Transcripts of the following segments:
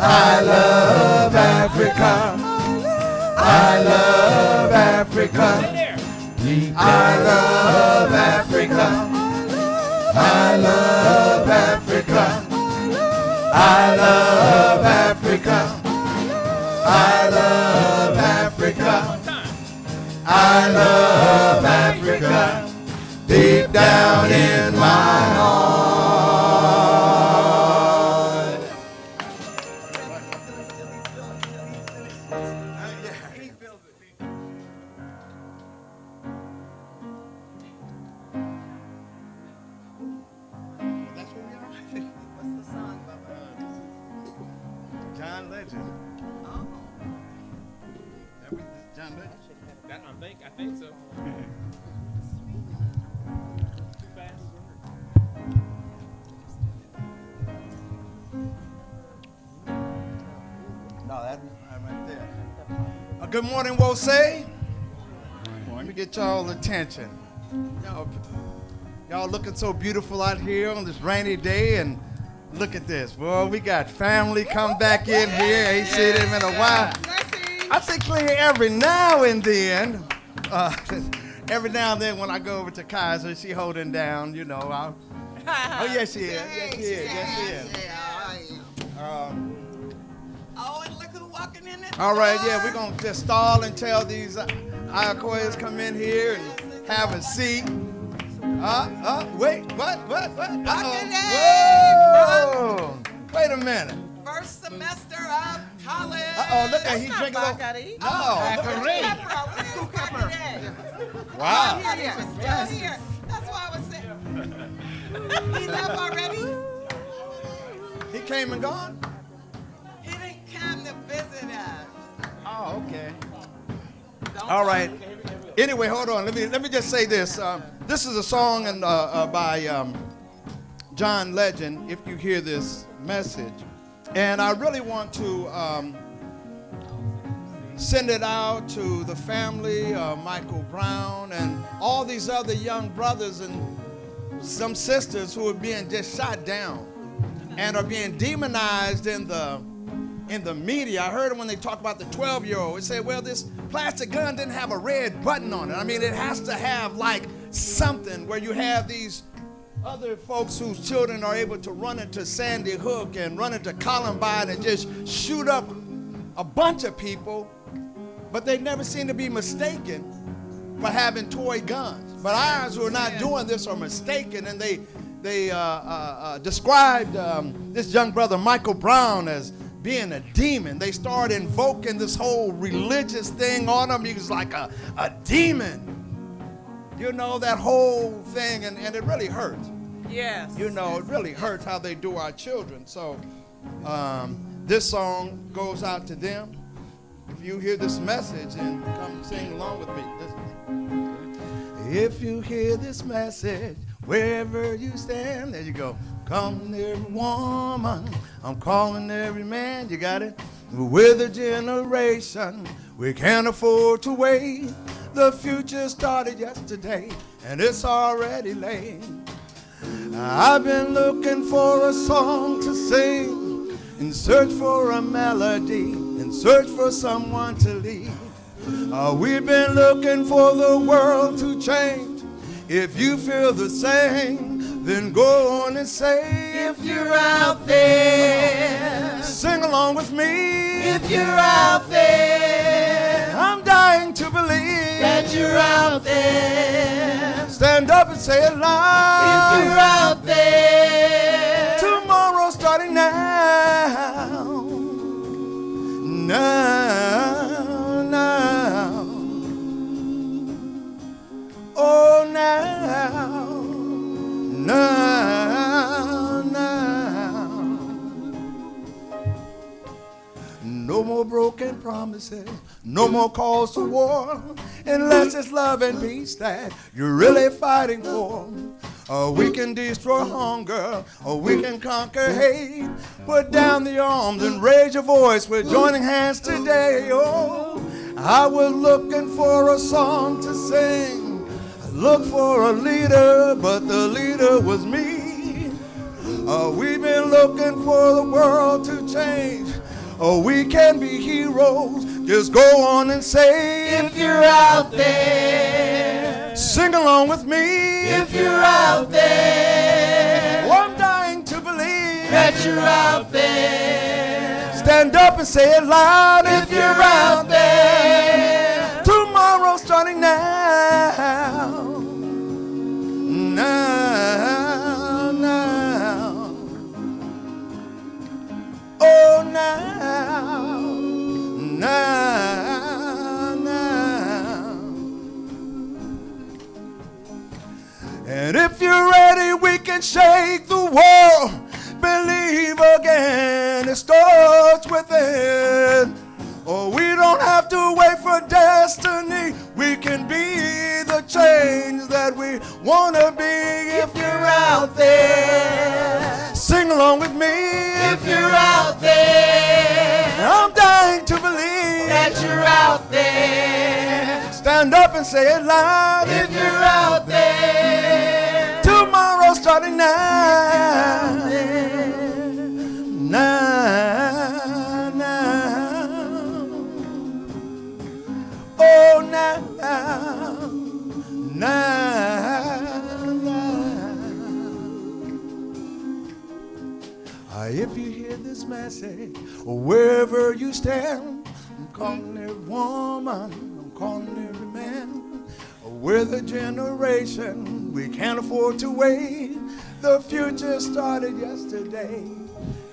I love Africa. I love Africa. I love Africa. I love Africa. I love Africa. I love Africa. I love Africa. Deep down in my heart. What's the song, Bubba? John Legend. Oh. John Legend. I think so. No, that's right there. Good morning, Wosay. Let me get y'all attention. Y'all looking so beautiful out here on this rainy day, and look at this. Well, we got family come back in here. Ain't seen them in a while. I say clear every now and then. Every now and then when I go over to Kaiser, she holding down, you know. Oh, yes, she is. Yes, she is. Yes, she is. Oh, and look who's walking in there. All right, yeah, we're going to just stall until these Iroquois come in here and have a seat. Wait, what? Whoa! Wait a minute. First semester of college. Look at he's drinking a little. No. Wow. Here. That's why I was saying. He left already? He came and gone? He didn't come to visit us. Oh, okay. Don't All right. Anyway, hold on. Let me just say this. This is a song by John Legend, if you hear this message. And I really want to send it out to the family of Michael Brown and all these other young brothers and some sisters who are being just shot down and are being demonized in the media. I heard when they talk about the 12-year-old, they say, well, this plastic gun didn't have a red button on it. I mean, it has to have like something where you have these other folks whose children are able to run into Sandy Hook and run into Columbine and just shoot up a bunch of people, but they never seem to be mistaken for having toy guns. But ours who are not doing this are mistaken, and they described this young brother Michael Brown as being a demon. They started invoking this whole religious thing on him. He was like a demon. You know, that whole thing, and it really hurts. Yes. You know, it really hurts how they do our children. So this song goes out to them. If you hear this message, and come sing along with me. If you hear this message, wherever you stand, there you go. Come every woman, I'm calling every man, you got it? We're the generation, we can't afford to wait. The future started yesterday, and it's already late. I've been looking for a song to sing, in search for a melody, in search for someone to lead. We've been looking for the world to change. If you feel the same, then go on and say, if you're out there, sing along with me. If you're out there, I'm dying to believe that you're out there. Stand up and say it loud. If you're out there, tomorrow starting now. Oh, now. No more broken promises, no more calls to war, unless it's love and peace that you're really fighting for. We can destroy hunger, or we can conquer hate. Put down the arms and raise your voice. We're joining hands today. Oh, I was looking for a song to sing. Look for a leader, but the leader was me. We've been looking for the world to change. Oh, we can be heroes. Just go on and say, If you're out there, sing along with me. if you're out there, Oh, I'm dying to believe that you're out there. Stand up and say it loud. If you're out there, Tomorrow starting now. Now, now. Oh, now. Now, now. And if you're ready, we can shake the world. Believe again, it starts within. Oh, we don't have to wait for destiny. We can be the change that we want to be. If you're out there, sing along with me. if you're out there, I'm dying to believe that you're out there. Stand up and say it loud. If you're out there, Tomorrow starting now. Now, now. Oh, now, now, now. If you hear this message, or wherever you stand, I'm calling every woman, I'm calling every man. We're the generation, we can't afford to wait. The future started yesterday,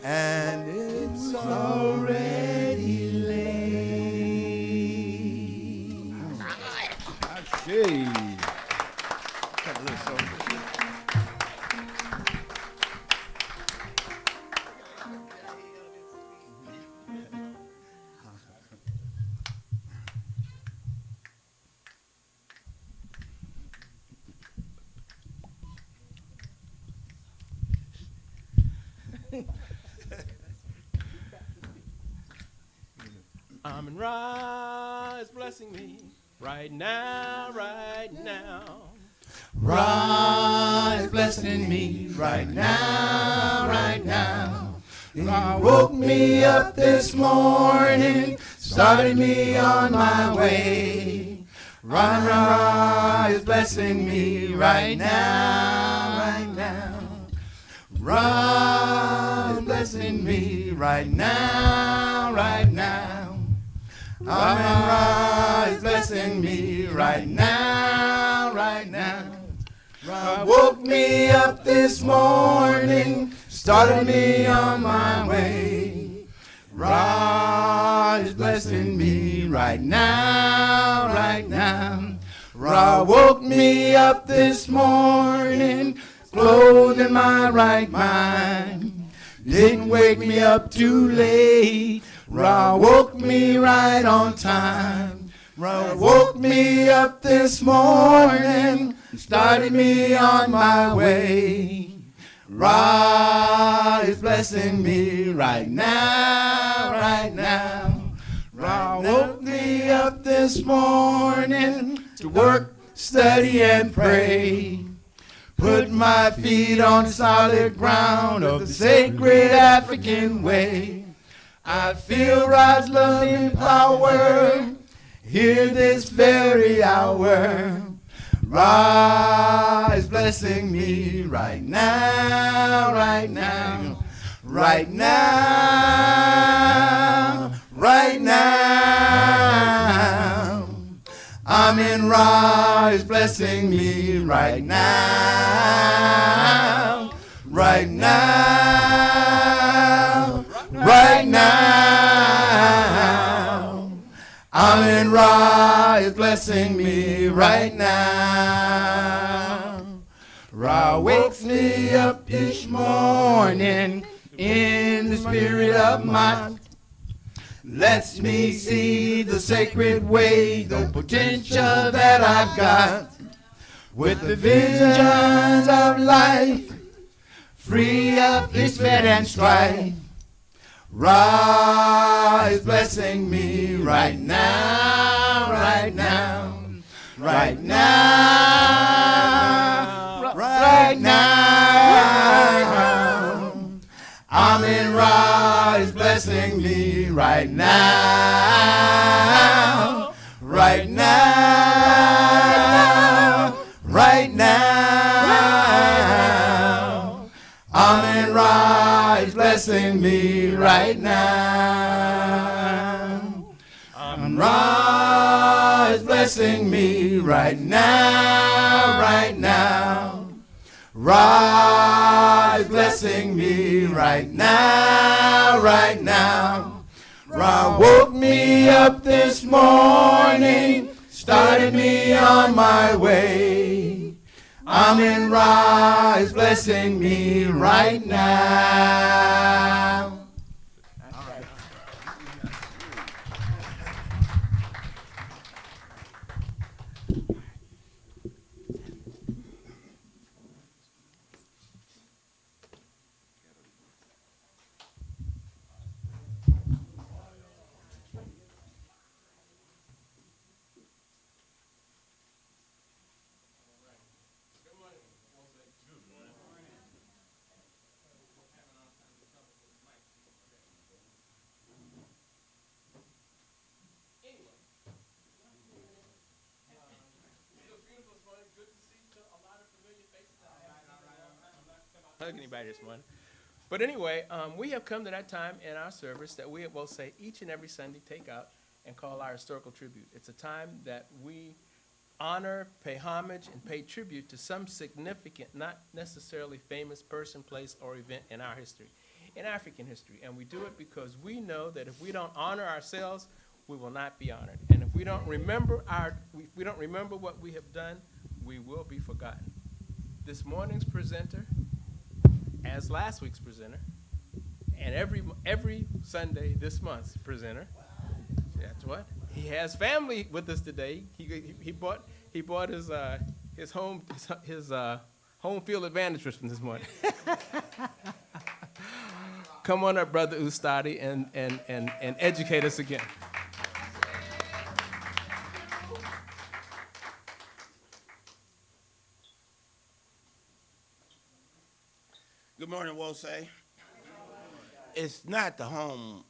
and it's already late. Amen Ra is blessing me right now, right now. Ra is blessing me right now, right now. Ra woke me up this morning, started me on my way. Ra is blessing me right now, right now. Ra is blessing me right now, right now. Ra is blessing me right now, right now. Ra woke me up this morning, started me on my way. Ra is blessing me right now, right now. Ra woke me up this morning, clothed in my right mind. Didn't wake me up too late. Ra woke me right on time. Ra woke me up this morning, started me on my way. Ra is blessing me right now, right now. Ra woke me up this morning to work, study, and pray. Put my feet on solid ground of the sacred African way. I feel God's loving power here this very hour. Ra is blessing me right now, right now, right now, right now. Amen. Ra is blessing me right now, right now, right now. Amen. Ra is blessing me right now. Ra wakes me up each morning in the spirit of might. Lets me see the sacred way, the potential that I've got. With the visions of life, free of despair and strife. Ra is blessing me right now, right now, right now, right now. Amen. Ra is blessing me right now, right now, right now. Amen Ra is blessing me right now. Amen Ra is blessing me right now, right now. Ra is blessing me right now, right now. Ra woke me up this morning, started me on my way. Amen Ra is blessing me right now. Hug anybody this morning. But anyway, we have come to that time in our service that we will say each and every Sunday, take out and call our historical tribute. It's a time that we honor, pay homage, and pay tribute to some significant, not necessarily famous person, place, or event in our history, in African history. And we do it because we know that if we don't honor ourselves, we will not be honored. And if we don't remember what we have done, we will be forgotten. This morning's presenter, as last week's presenter, and every Sunday this month's presenter. That's what he has family with us today. He bought his home field advantage from this morning. Come on up, Brother Ustadi, and educate us again. Good morning, Wosay. It's not the home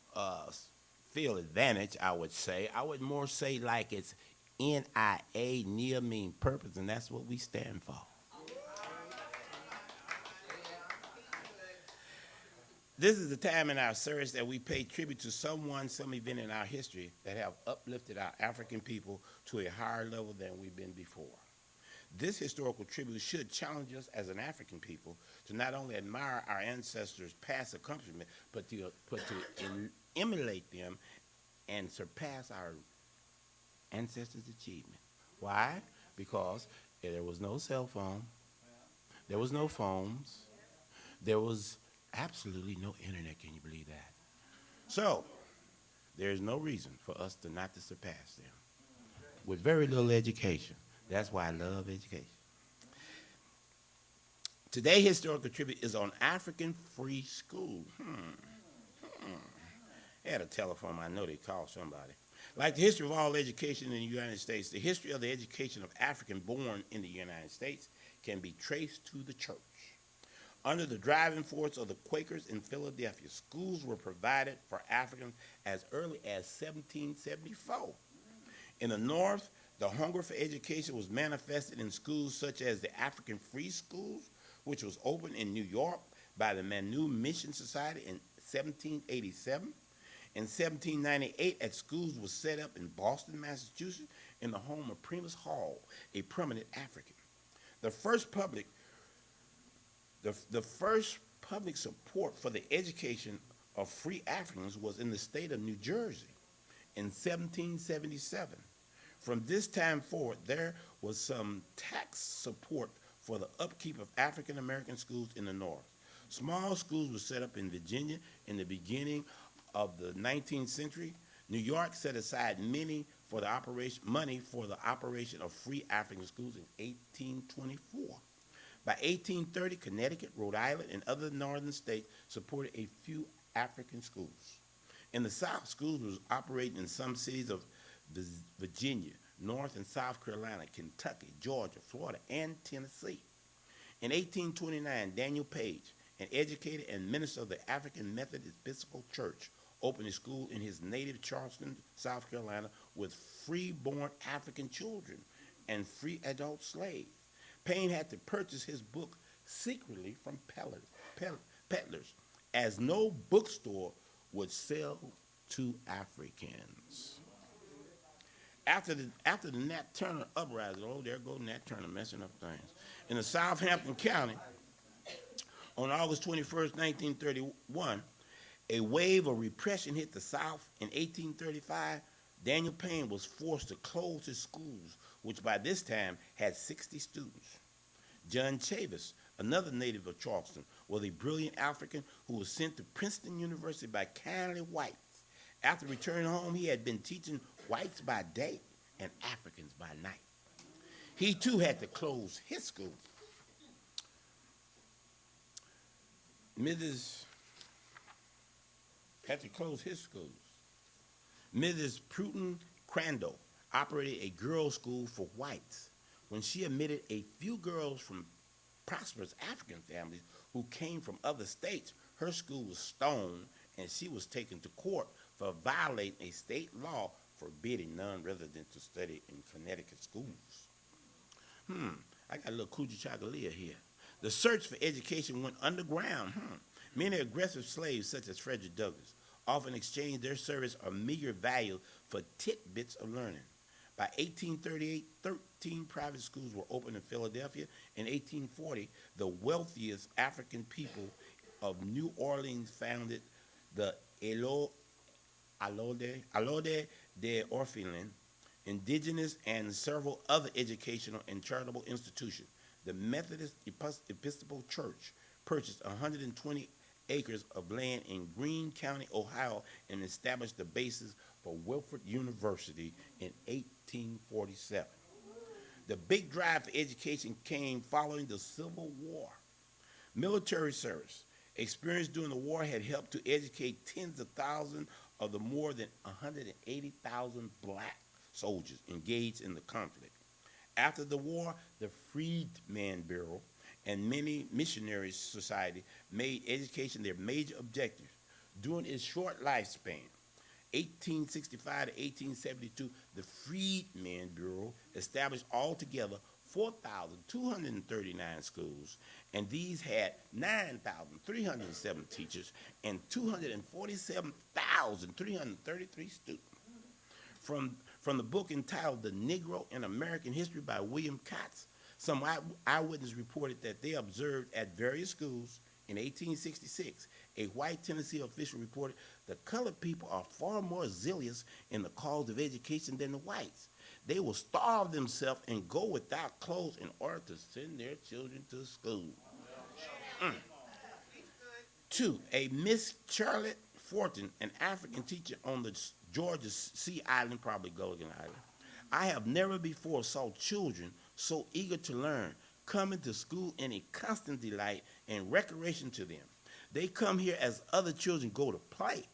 field advantage, I would say. I would more say like it's NIA, near mean purpose, and that's what we stand for. This is the time in our service that we pay tribute to someone, some event in our history that have uplifted our African people to a higher level than we've been before. This historical tribute should challenge us as an African people to not only admire our ancestors' past accomplishments, but to emulate them and surpass our ancestors' achievement. Why? Because there was no cell phone, there was no phones, there was absolutely no internet. Can you believe that? So there's no reason for us to not to surpass them with very little education. That's why I love education. Today, historical tribute is on African free school. I had a telephone. I know they called somebody. Like the history of all education in the United States, the history of the education of African born in the United States can be traced to the church. Under the driving force of the Quakers in Philadelphia, schools were provided for Africans as early as 1774. In the North, the hunger for education was manifested in schools such as the African Free Schools, which was opened in New York by the Manu Mission Society in 1787. In 1798, a school was set up in Boston, Massachusetts, in the home of Primus Hall, a prominent African. The first public support for the education of free Africans was in the state of New Jersey in 1777. From this time forward, there was some tax support for the upkeep of African American schools in the North. Small schools were set up in Virginia in the beginning of the 19th century. New York set aside money for the operation of free African schools in 1824. By 1830, Connecticut, Rhode Island, and other northern states supported a few African schools. In the South, schools were operating in some cities of Virginia, North and South Carolina, Kentucky, Georgia, Florida, and Tennessee. In 1829, Daniel Page, an educator and minister of the African Methodist Episcopal Church, opened a school in his native Charleston, South Carolina, with free-born African children and free adult slaves. Paine had to purchase his book secretly from peddlers, as no bookstore would sell to Africans. After the Nat Turner uprising, oh, there goes Nat Turner messing up things. In the Southampton County, on August 21st, 1931, a wave of repression hit the South. In 1835, Daniel Paine was forced to close his schools, which by this time had 60 students. John Chavis, another native of Charleston, was a brilliant African who was sent to Princeton University by kindly whites. After returning home, he had been teaching whites by day and Africans by night. He too had to close his school. Mrs. Pruden Crandall operated a girls' school for whites. When she admitted a few girls from prosperous African families who came from other states, her school was stoned and she was taken to court for violating a state law forbidding non-residents to study in Connecticut schools. I got a little Kujichagulia here. The search for education went underground. Many aggressive slaves, such as Frederick Douglass, often exchanged their service or meager value for tidbits of learning. By 1838, 13 private schools were opened in Philadelphia. In 1840, the wealthiest African people of New Orleans founded the Alode de Orphelin, indigenous, and several other educational and charitable institutions. The Methodist Episcopal Church purchased 120 acres of land in Greene County, Ohio, and established the basis for Wilford University in 1847. The big drive for education came following the Civil War. Military service experience during the war had helped to educate tens of thousands of the more than 180,000 black soldiers engaged in the conflict. After the war, the Freedmen Bureau and many missionary societies made education their major objective. During its short lifespan, 1865 to 1872, the Freedmen Bureau established altogether 4,239 schools, and these had 9,307 teachers and 247,333 students. From the book entitled The Negro in American History by William Cox, some eyewitnesses reported that they observed at various schools in 1866, a white Tennessee official reported the colored people are far more zealous in the cause of education than the whites. They will starve themselves and go without clothes in order to send their children to school. 2, a Miss Charlotte Fortin, an African teacher on the Georgia Sea Island, probably Gulligan Island. I have never before saw children so eager to learn, coming to school in a constant delight and recreation to them. They come here as other children go to play.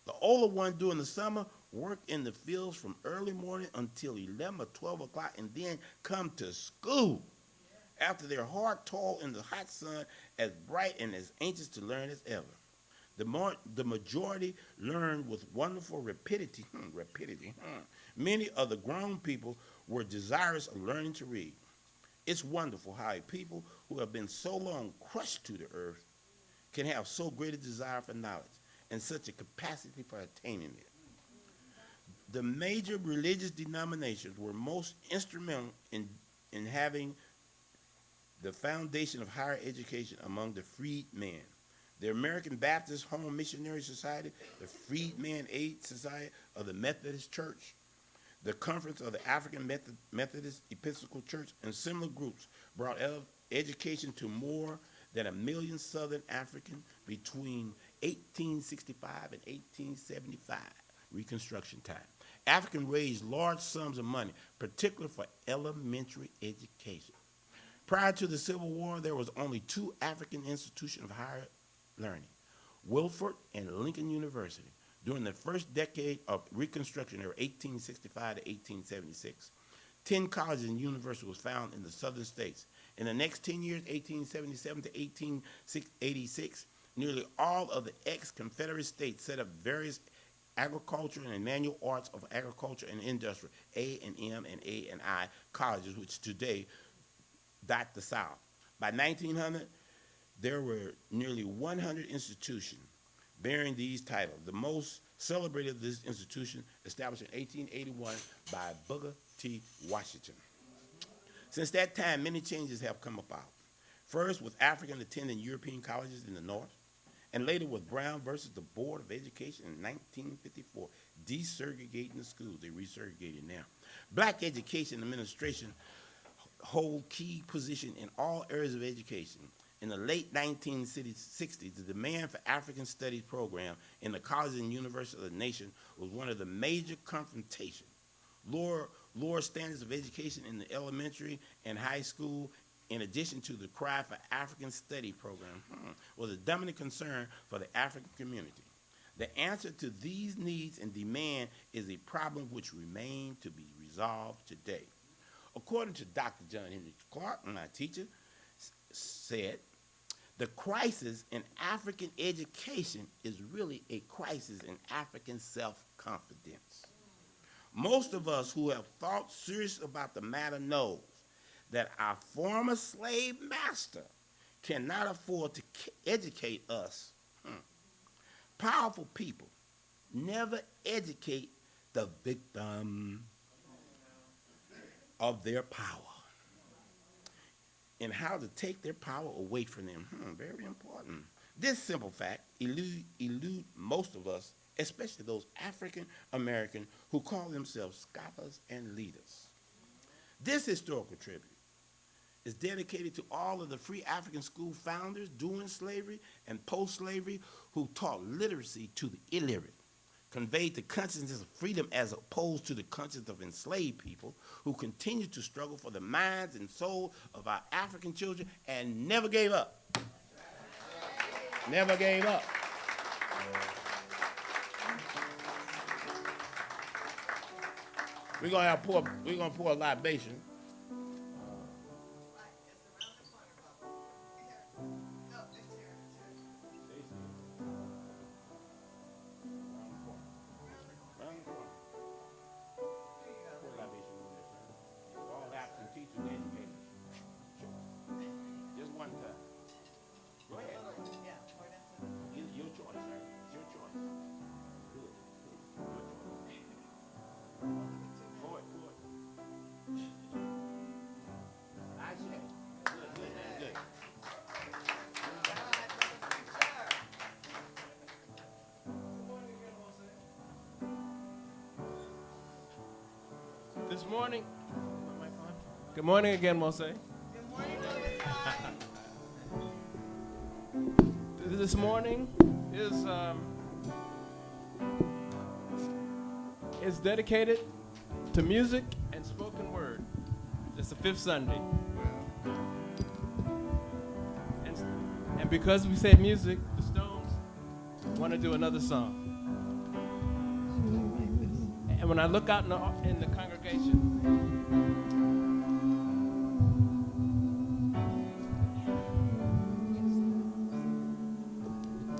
The older ones during the summer work in the fields from early morning until 11 or 12 o'clock and then come to school after their hard toil in the hot sun, as bright and as anxious to learn as ever. The majority learn with wonderful rapidity. Many of the grown people were desirous of learning to read. It's wonderful how a people who have been so long crushed to the earth can have so great a desire for knowledge and such a capacity for attaining it. The major religious denominations were most instrumental in having the foundation of higher education among the freedmen. The American Baptist Home Missionary Society, the Freedmen Aid Society of the Methodist Church, the Conference of the African Methodist Episcopal Church, and similar groups brought education to more than 1 million Southern Africans between 1865 and 1875, Reconstruction time. Africans raised large sums of money, particularly for elementary education. Prior to the Civil War, there was only 2 African institutions of higher learning, Wilford and Lincoln University. During the first decade of Reconstruction, era 1865 to 1876, 10 colleges and universities was found in the southern states. In the next 10 years, 1877 to 1886, nearly all of the ex-Confederate states set up various agricultural and manual arts of agriculture and industry, A&M and A&I colleges, which today dot the South. By 1900, there were nearly 100 institutions bearing these titles. The most celebrated of this institution, established in 1881 by Booker T. Washington. Since that time, many changes have come about. First, with African attending European colleges in the North, and later with Brown versus the Board of Education in 1954, desegregating the schools. They resegregated now. Black education administration hold key position in all areas of education. In the late 1960s, the demand for African studies program in the colleges and universities of the nation was one of the major confrontations. Lower standards of education in the elementary and high school, in addition to the cry for African study program, was a dominant concern for the African community. The answer to these needs and demand is a problem which remains to be resolved today. According to Dr. John Henry Clark, my teacher, said, the crisis in African education is really a crisis in African self-confidence. Most of us who have thought seriously about the matter knows that our former slave master cannot afford to educate us. Powerful people never educate the victim of their power and how to take their power away from them. Very important. This simple fact elude most of us, especially those African Americans who call themselves scholars and leaders. This historical tribute is dedicated to all of the free African school founders during slavery and post-slavery who taught literacy to the illiterate, conveyed the consciousness of freedom as opposed to the conscience of enslaved people who continue to struggle for the minds and soul of our African children and never gave up. Never gave up. We're gonna pour a libation. This morning, good morning again, Mose. Good morning, This morning is dedicated to music and spoken word. It's the fifth Sunday. And because we said music, the Stones want to do another song. And when I look out in the congregation,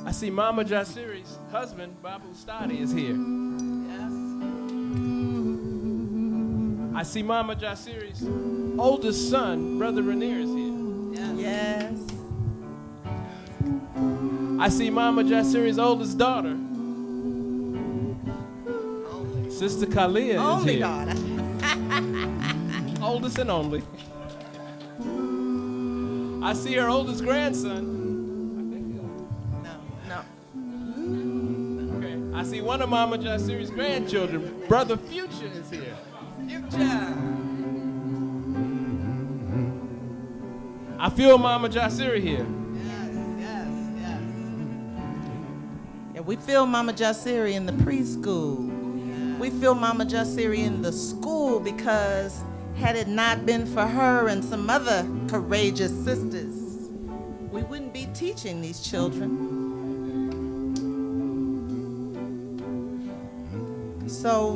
I see Mama Jasiri's husband, Babu Stadi, is here. I see Mama Jasiri's oldest son, Brother Rainier, is here. Yes. I see Mama Jasiri's oldest daughter, Sister Kalia, is Only here. daughter. Oldest and only. I see her oldest grandson. No. Okay. I see one of Mama Jasiri's grandchildren, Brother Future, is here. Future. I feel Mama Jasiri here. Yes. Yeah, we feel Mama Jasiri in the preschool. We feel Mama Jasiri in the school because had it not been for her and some other courageous sisters, we wouldn't be teaching these children. So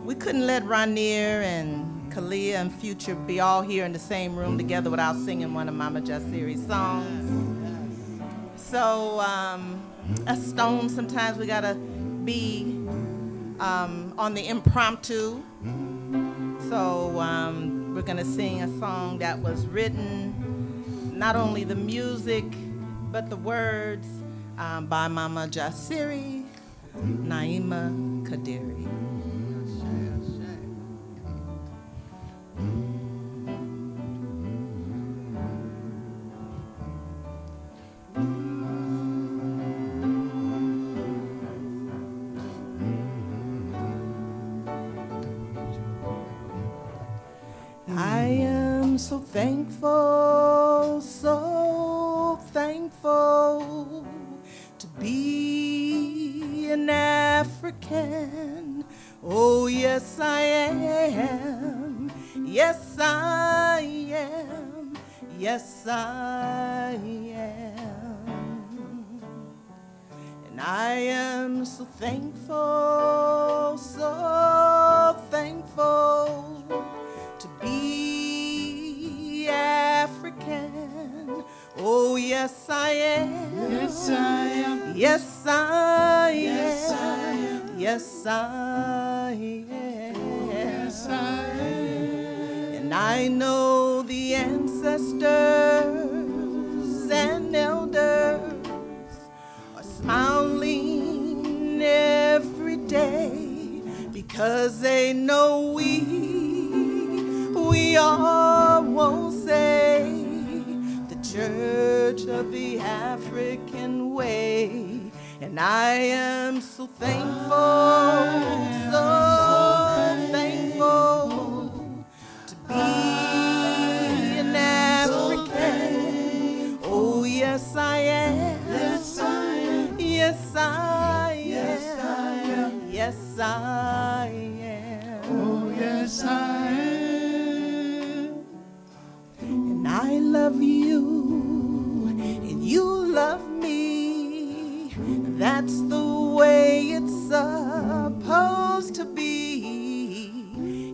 we couldn't let Rainier and Kalia and Future be all here in the same room together without singing one of Mama Jasiri's songs. So a stone, sometimes we gotta be on the impromptu. So we're gonna sing a song that was written, not only the music, but the words by Mama Jasiri, Naima Kadiri. I am so thankful to be an African. Oh, yes, I am. Yes, I am. Yes, I am. And I am so thankful to be African. Oh, yes, I am. Yes, I am. Yes, I am. Yes, I am. Yes, I am. Yes, I am. And I know the ancestors and elders are smiling every day because they know we all won't say the Church of the African Way. And I am so thankful to be an African. Oh, yes, I am. Yes, I am. Yes, I am. Yes, I am. Yes, I am. Oh, yes, I am. And I love you, and you love me. That's the way it's supposed to be.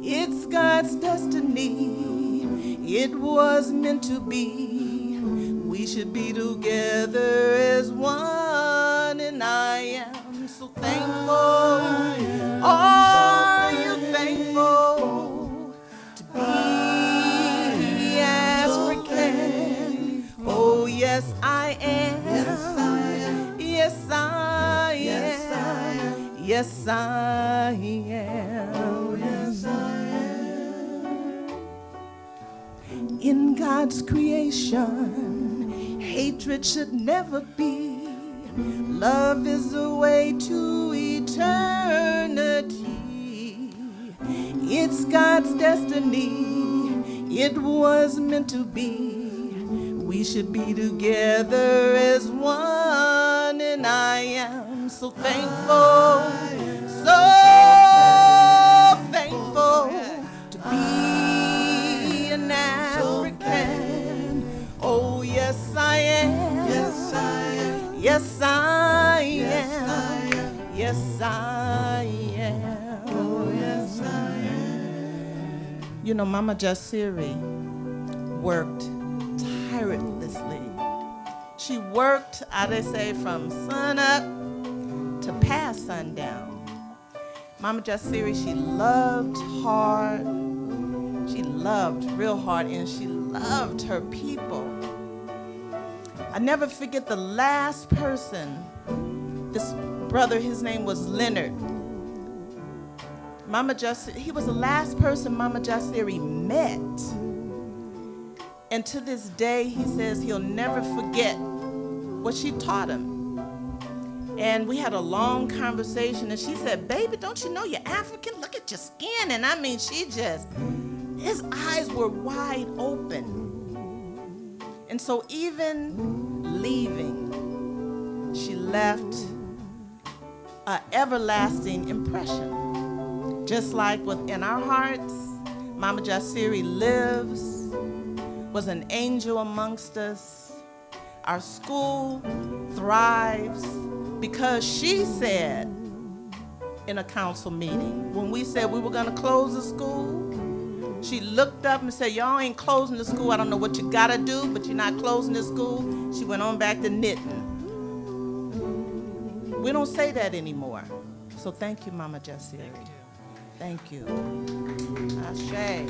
It's God's destiny. It was meant to be. We should be together as one, and I am so thankful. Are you thankful to be African? Oh, yes, I am. Yes, I am. Yes, I am. Yes, I am. Oh, yes, I am. In God's creation, hatred should never be. Love is the way to eternity. It's God's destiny. It was meant to be. We should be together as one, and I am so thankful, to be an African. Oh, yes, I am. Yes, I am. Yes, I am. Yes, I am. Yes, I am. Oh, yes, I am. You know, Mama Jasiri worked tirelessly. She worked, they say, from sun up to past sundown. Mama Jasiri, she loved hard. She loved real hard, and she loved her people. I never forget the last person, this brother, his name was Leonard. Mama Jasiri, he was the last person Mama Jasiri met. And to this day, he says he'll never forget what she taught him. And we had a long conversation, and she said, "Baby, don't you know you're African? Look at your skin." And I mean, his eyes were wide open. And so even leaving, she left an everlasting impression. Just like within our hearts, Mama Jasiri lives, was an angel amongst us. Our school thrives because she said in a council meeting, when we said we were gonna close the school, she looked up and said, "Y'all ain't closing the school. I don't know what you gotta do, but you're not closing the school." She went on back to knitting. We don't say that anymore. So thank you, Mama Jasiri. Thank you. Ashe.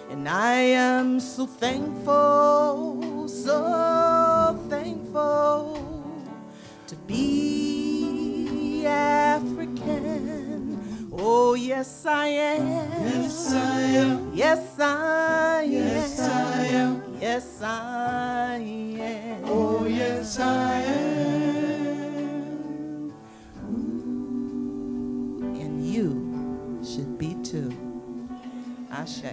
And I am so thankful, so thankful to be African. Oh, yes, I am. Yes, I am. Yes, I am. Yes, I am. Yes, I am. Oh, yes, I am. And you should be too. Ashe.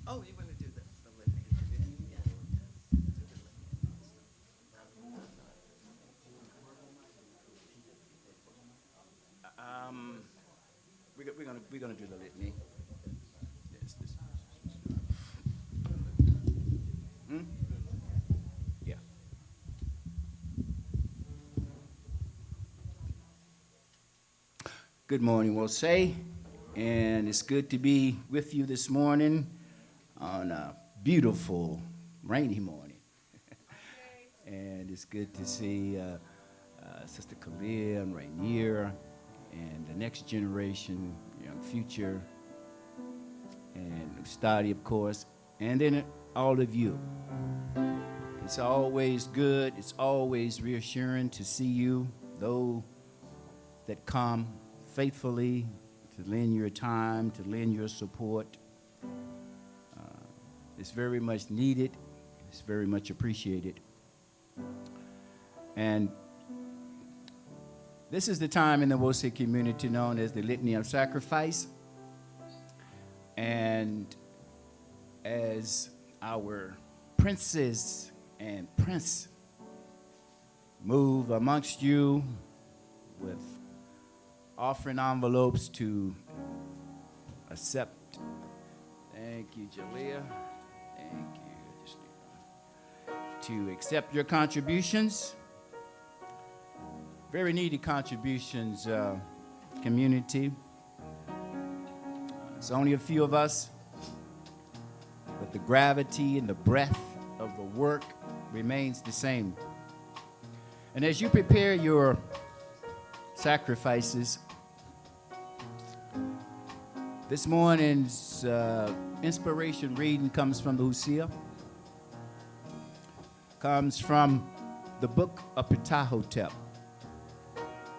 Oh, you want to do this? We're gonna do the litany. Hmm? Yeah. Good morning, we'll say, and it's good to be with you this morning on a beautiful rainy morning. And it's good to see Sister Kalia and Rainier and the next generation, young future, and study, of course, and then all of you. It's always good, it's always reassuring to see you, those that come faithfully to lend your time, to lend your support. It's very much needed. It's very much appreciated. And this is the time in the Wose community known as the Litany of Sacrifice. And as our princes and prince move amongst you with offering envelopes to accept. Thank you, Jalea. Thank you. To accept your contributions. Very needy contributions, community. It's only a few of us, but the gravity and the breadth of the work remains the same. And as you prepare your sacrifices, this morning's inspiration reading comes from the Hosea, comes from the book of Ptahhotep,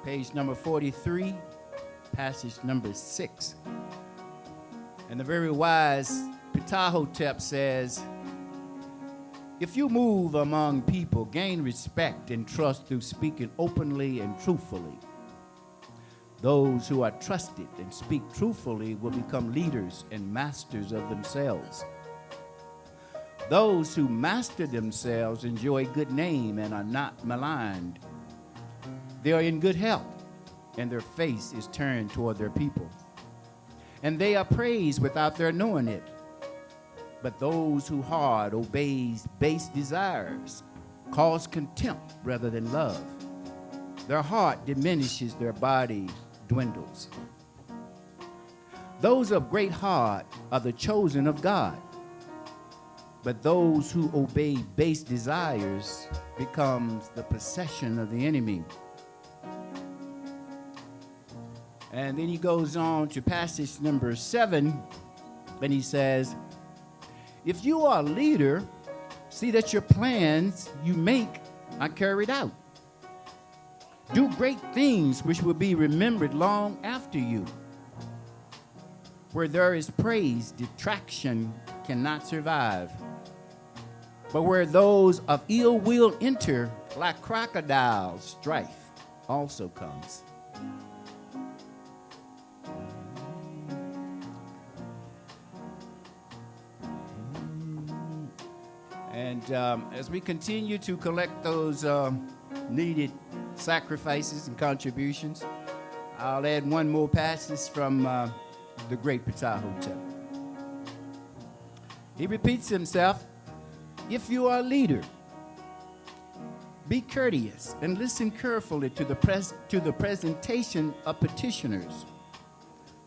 page number 43, passage number 6. And the very wise Ptahhotep says, if you move among people, gain respect and trust through speaking openly and truthfully. Those who are trusted and speak truthfully will become leaders and masters of themselves. Those who master themselves enjoy good name and are not maligned. They are in good health, and their face is turned toward their people. And they are praised without their knowing it. But those who hard obeys base desires cause contempt rather than love. Their heart diminishes, their body dwindles. Those of great heart are the chosen of God. But those who obey base desires becomes the possession of the enemy. And then he goes on to passage number 7, and he says, if you are a leader, see that your plans you make are carried out. Do great things which will be remembered long after you. Where there is praise, detraction cannot survive. But where those of ill will enter, like crocodiles, strife also comes. And as we continue to collect those needed sacrifices and contributions, I'll add one more passage from the great Ptahhotep. He repeats himself, if you are a leader, be courteous and listen carefully to the presentation of petitioners.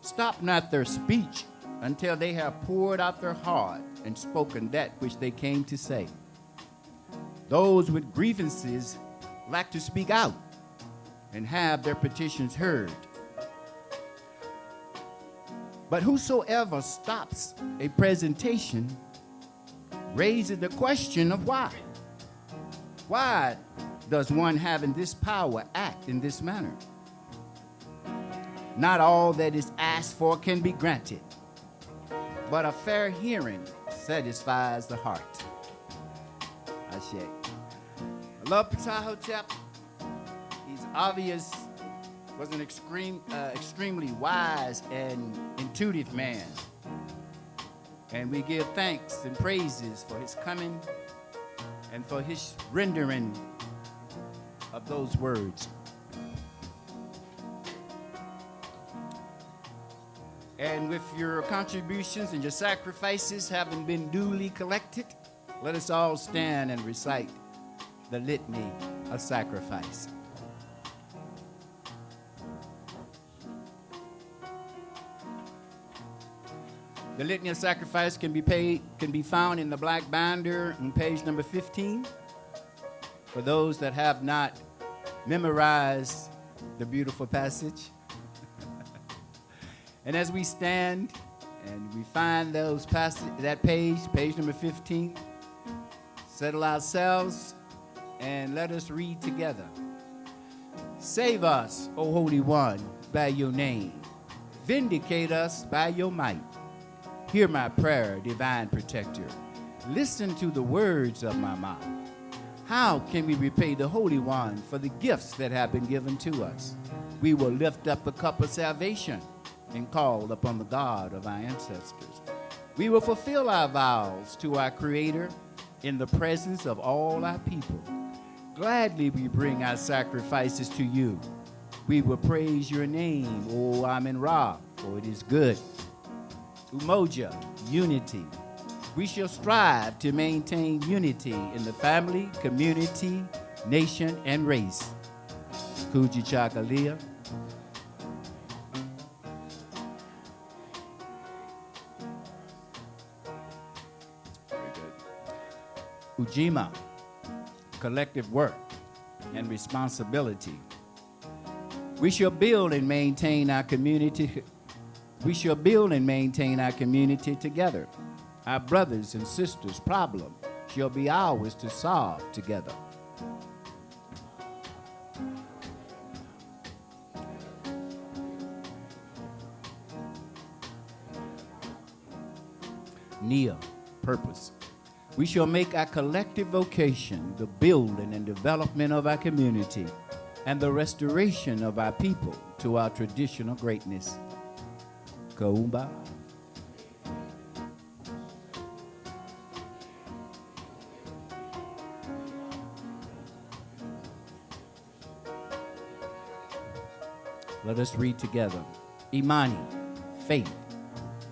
Stop not their speech until they have poured out their heart and spoken that which they came to say. Those with grievances lack to speak out and have their petitions heard. But whosoever stops a presentation raises the question of why. Why does one having this power act in this manner? Not all that is asked for can be granted, but a fair hearing satisfies the heart. Ashe. I love Ptahhotep. He's obvious, was an extremely wise and intuitive man. And we give thanks and praises for his coming and for his rendering of those words. And with your contributions and your sacrifices having been duly collected, let us all stand and recite the litany of sacrifice. The litany of sacrifice can be found in the black binder on page number 15. For those that have not memorized the beautiful passage. And as we stand and we find that page number 15, settle ourselves and let us read together. Save us, O Holy One, by your name. Vindicate us by your might. Hear my prayer, divine protector. Listen to the words of my mouth. How can we repay the Holy One for the gifts that have been given to us? We will lift up the cup of salvation and call upon the God of our ancestors. We will fulfill our vows to our Creator in the presence of all our people. Gladly we bring our sacrifices to you. We will praise your name, O Amen-Ra, for it is good. Umoja, unity. We shall strive to maintain unity in the family, community, nation, and race. Kujichagulia. Ujima, collective work and responsibility. We shall build and maintain our community. We shall build and maintain our community together. Our brothers and sisters' problem shall be ours to solve together. Nia, purpose. We shall make our collective vocation the building and development of our community and the restoration of our people to our traditional greatness. Kaumba. Let us read together. Imani, faith.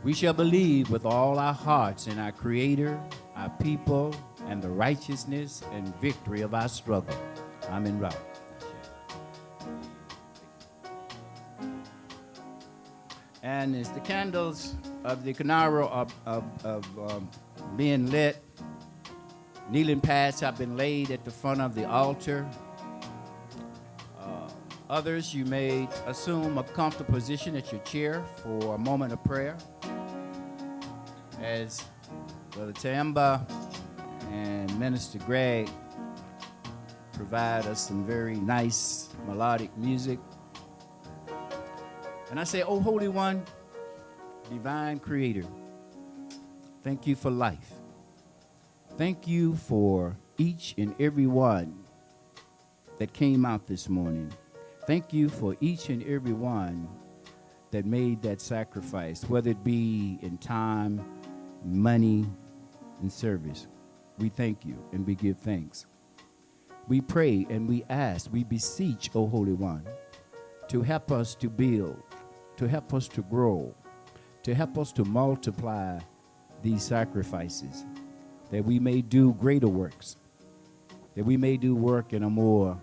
We shall believe with all our hearts in our Creator, our people, and the righteousness and victory of our struggle. Amen-Ra. And as the candles of the Canaro of being lit, kneeling pads have been laid at the front of the altar. Others, you may assume a comfortable position at your chair for a moment of prayer. As Brother Tamba and Minister Greg provide us some very nice melodic music. And I say, oh, Holy One, divine Creator, thank you for life. Thank you for each and every one that came out this morning. Thank you for each and every one that made that sacrifice, whether it be in time, money, and service. we thank you and we give thanks. We pray and we ask, we beseech, O Holy One, to help us to build, to help us to grow, to help us to multiply these sacrifices, that we may do greater works, that we may do work in a more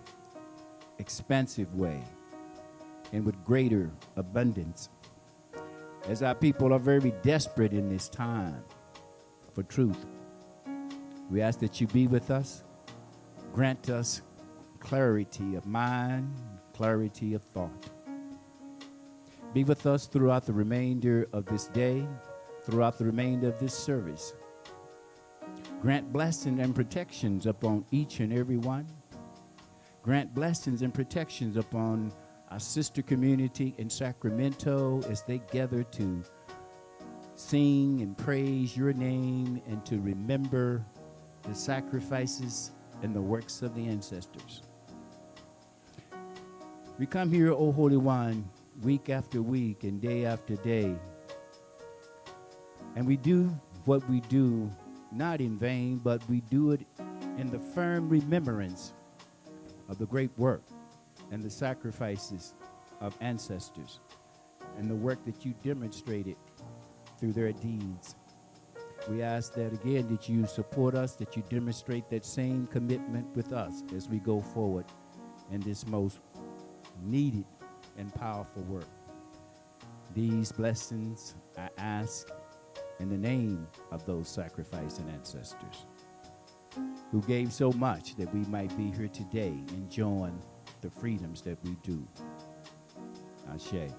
expansive way and with greater abundance. As our people are very desperate in this time for truth, we ask that you be with us, grant us clarity of mind, clarity of thought. Be with us throughout the remainder of this day, throughout the remainder of this service. Grant blessings and protections upon each and every one. Grant blessings and protections upon our sister community in Sacramento as they gather to sing and praise your name and to remember the sacrifices and the works of the ancestors. We come here, O Holy One, week after week and day after day, and we do what we do not in vain, but we do it in the firm remembrance of the great work and the sacrifices of ancestors and the work that you demonstrated through their deeds. We ask that again, that you support us, that you demonstrate that same commitment with us as we go forward in this most needed and powerful work. These blessings I ask in the name of those sacrificing ancestors who gave so much that we might be here today enjoying the freedoms that we do. Ashe.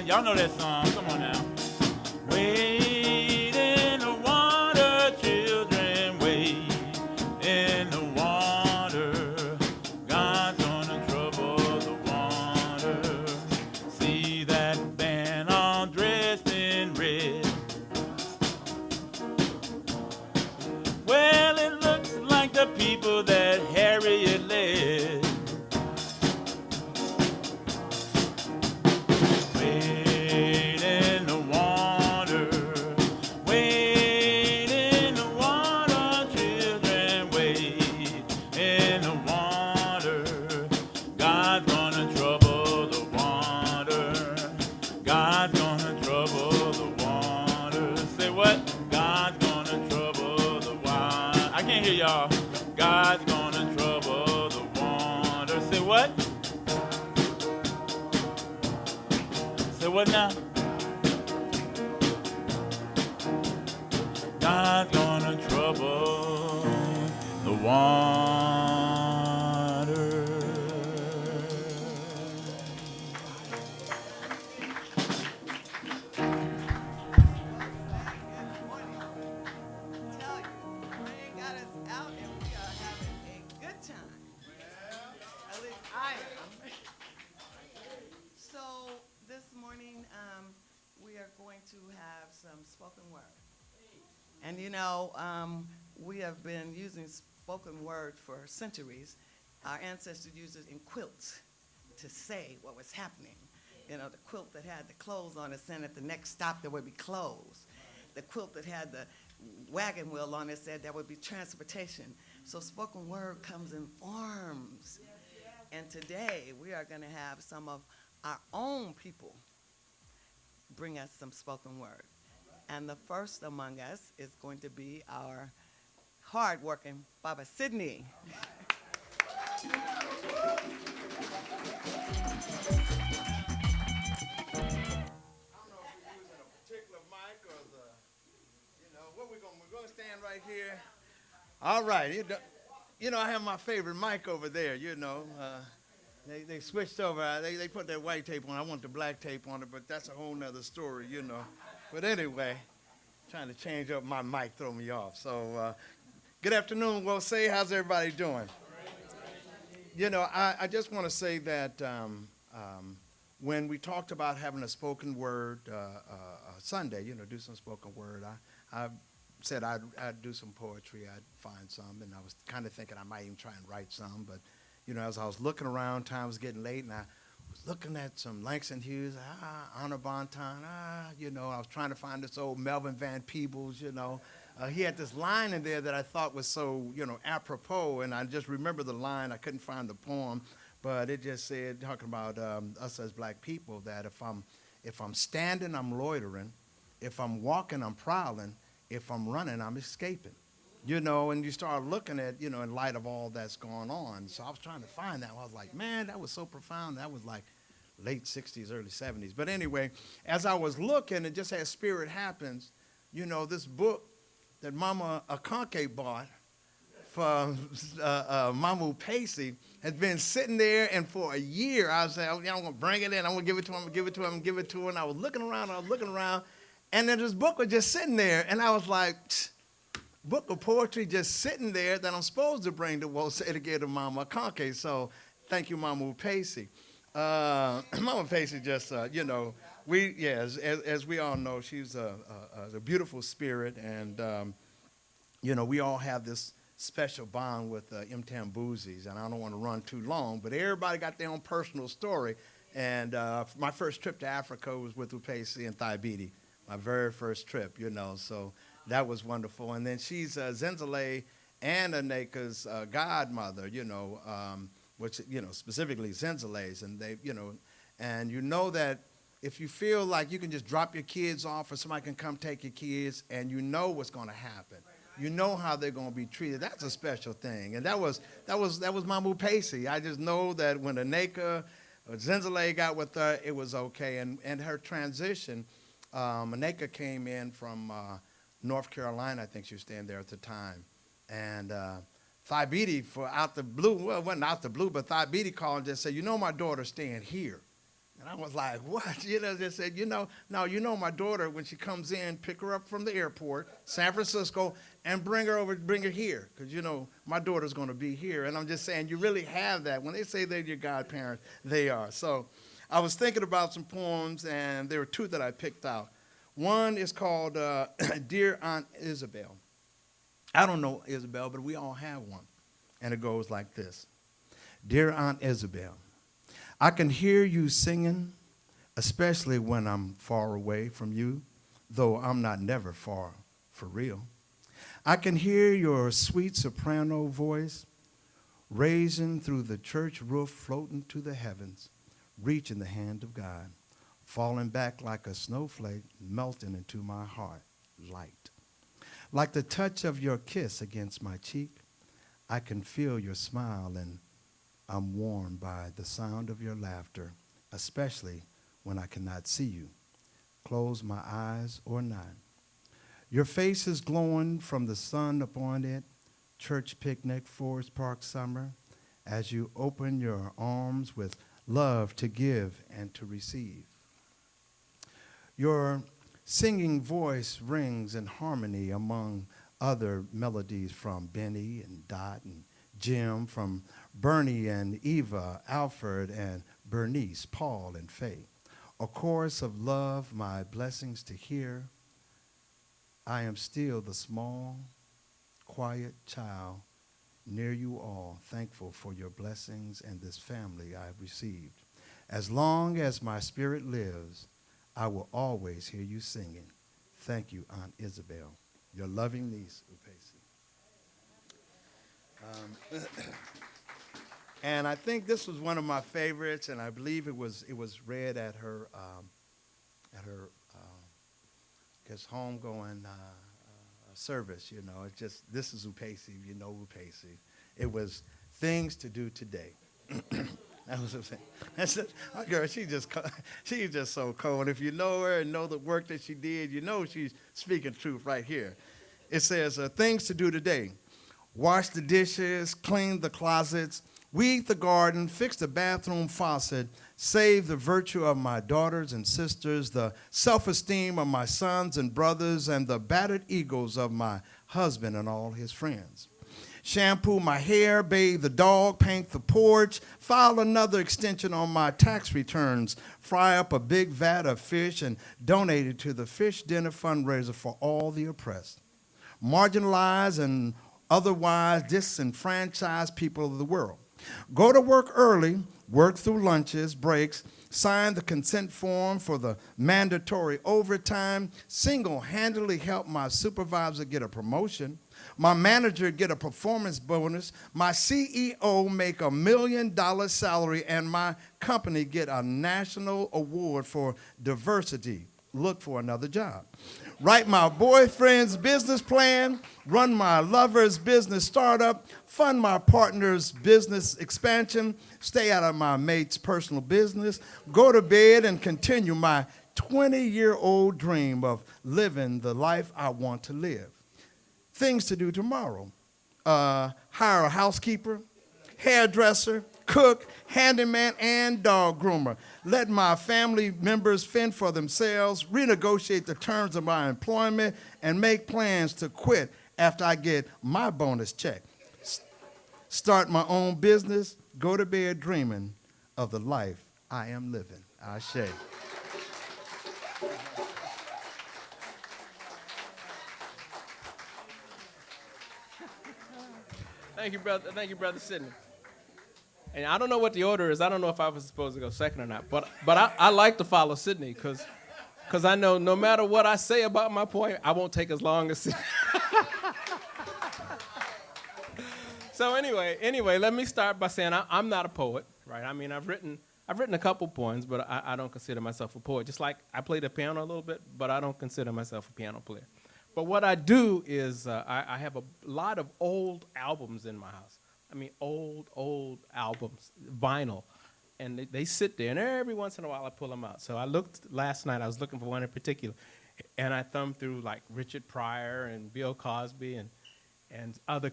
Y'all know that song. Come on now. Wade in the water, children, wade in the water. God's gonna trouble the water. See that band all dressed in red. Well, it looks like the people that Harriet led. Y'all, God's gonna trouble the water. Say what? Say what now? God's gonna trouble the water. And you know, we have been using spoken word for centuries. Our ancestors used it in quilts to say what was happening. You know, the quilt that had the clothes on it said at the next stop there would be clothes. The quilt that had the wagon wheel on it said there would be transportation. So spoken word comes in forms. And today we are going to have some of our own people bring us some spoken word. And the first among us is going to be our hard-working Baba Sydney. I don't know if we're using a particular mic or what we're gonna stand right here. All right, I have my favorite mic over there. They switched over. They put that white tape on. I want the black tape on it, but that's a whole nother story, But anyway, trying to change up my mic, throw me off. So, good afternoon, Wosay. How's everybody doing? I just want to say that when we talked about having a spoken word Sunday, do some spoken word, I said I'd do some poetry, I'd find some, and I was kind of thinking I might even try and write some, but, as I was looking around, time was getting late, and I was looking at some Langston Hughes, Honor Bonton, I was trying to find this old Melvin Van Peebles, he had this line in there that I thought was so, apropos, and I just remember the line. I couldn't find the poem, but it just said, talking about us as black people, that if I'm standing, I'm loitering. If I'm walking, I'm prowling. If I'm running, I'm escaping. And you start looking at, in light of all that's going on. So I was trying to find that. I was like, man, that was so profound. That was like late 60s, early 70s. But anyway, as I was looking, and just as Spirit happens, this book that Mama Akonke bought for Mamu Pacey has been sitting there, and for a year I was saying, I'm going to bring it in, I'm going to give it to him, I'm going to give it to him, I'm going to give it to him. And I was looking around, and then this book was just sitting there, and I was like, book of poetry just sitting there that I'm supposed to bring to Wosay to give to Mama Akonke. So thank you, Mamu Pacey. Mama Pacey just, as we all know, she's a beautiful spirit, and, we all have this special bond with M. Boozie's, and I don't want to run too long, but everybody got their own personal story, and my first trip to Africa was with Upesi and Thaibidi, my very first trip, so that was wonderful. And then she's Zenzele and Aneka's godmother, which, specifically Zenzele's, and they, and that if you feel like you can just drop your kids off or somebody can come take your kids and you know what's going to happen, you know how they're going to be treated, that's a special thing. And that was Mamu Pacey. I just know that when Aneka or Zenzele got with her, it was okay. And her transition, Aneka came in from North Carolina, I think she was staying there at the time. And Thaibidi, for out the blue, well, it wasn't out the blue, but Thaibidi called and just said, my daughter's staying here. And I was like, what? Just said, no, my daughter, when she comes in, pick her up from the airport, San Francisco, and bring her here, because, my daughter's going to be here. And I'm just saying, you really have that. When they say they're your godparents, they are. So I was thinking about some poems, and there were two that I picked out. One is called Dear Aunt Isabel. I don't know Isabel, but we all have one. And it goes like this. Dear Aunt Isabel, I can hear you singing, especially when I'm far away from you, though I'm not never far for real. I can hear your sweet soprano voice raising through the church roof, floating to the heavens, reaching the hand of God, falling back like a snowflake, melting into my heart, light. Like the touch of your kiss against my cheek, I can feel your smile, and I'm warmed by the sound of your laughter, especially when I cannot see you, close my eyes or not. Your face is glowing from the sun upon it, church picnic, Forest Park summer, as you open your arms with love to give and to receive. Your singing voice rings in harmony among other melodies from Benny and Dot and Jim, from Bernie and Eva, Alfred and Bernice, Paul and Faye. A chorus of love, my blessings to hear. I am still the small, quiet child near you all, thankful for your blessings and this family I have received. As long as my spirit lives, I will always hear you singing. Thank you, Aunt Isabel, your loving niece, Upesi. And I think this was one of my favorites, and I believe it was read at her guess homegoing service. You know, it's just, this is Upesi, you know Upesi. It was things to do today. That was what I'm saying. That's it. My girl, she's just so cold. If you know her and know the work that she did, you know she's speaking truth right here. It says, things to do today. Wash the dishes, clean the closets, weed the garden, fix the bathroom faucet, save the virtue of my daughters and sisters, the self-esteem of my sons and brothers, and the battered egos of my husband and all his friends. Shampoo my hair, bathe the dog, paint the porch, file another extension on my tax returns, fry up a big vat of fish, and donate it to the Fish Dinner fundraiser for all the oppressed, marginalized, and otherwise disenfranchised people of the world. Go to work early, work through lunches, breaks, sign the consent form for the mandatory overtime, single-handedly help my supervisor get a promotion, my manager get a performance bonus, my CEO make $1 million salary, and my company get a national award for diversity. Look for another job. Write my boyfriend's business plan, run my lover's business startup, fund my partner's business expansion, stay out of my mate's personal business, go to bed and continue my 20-year-old dream of living the life I want to live. Things to do tomorrow. Hire a housekeeper, hairdresser, cook, handyman, and dog groomer. Let my family members fend for themselves, renegotiate the terms of my employment, and make plans to quit after I get my bonus check. Start my own business, go to bed dreaming of the life I am living. Ashe. Thank you, brother. Thank you, Brother Sidney. And I don't know what the order is. I don't know if I was supposed to go second or not. But I like to follow Sidney because I know no matter what I say about my point, I won't take as long as Sidney. So anyway, let me start by saying I'm not a poet, right? I mean, I've written a couple poems, but I don't consider myself a poet. Just like I play the piano a little bit, but I don't consider myself a piano player. But what I do is I have a lot of old albums in my house. I mean, old albums, vinyl. And they sit there, and every once in a while I pull them out. So last night I was looking for one in particular, and I thumbed through like Richard Pryor and Bill Cosby and other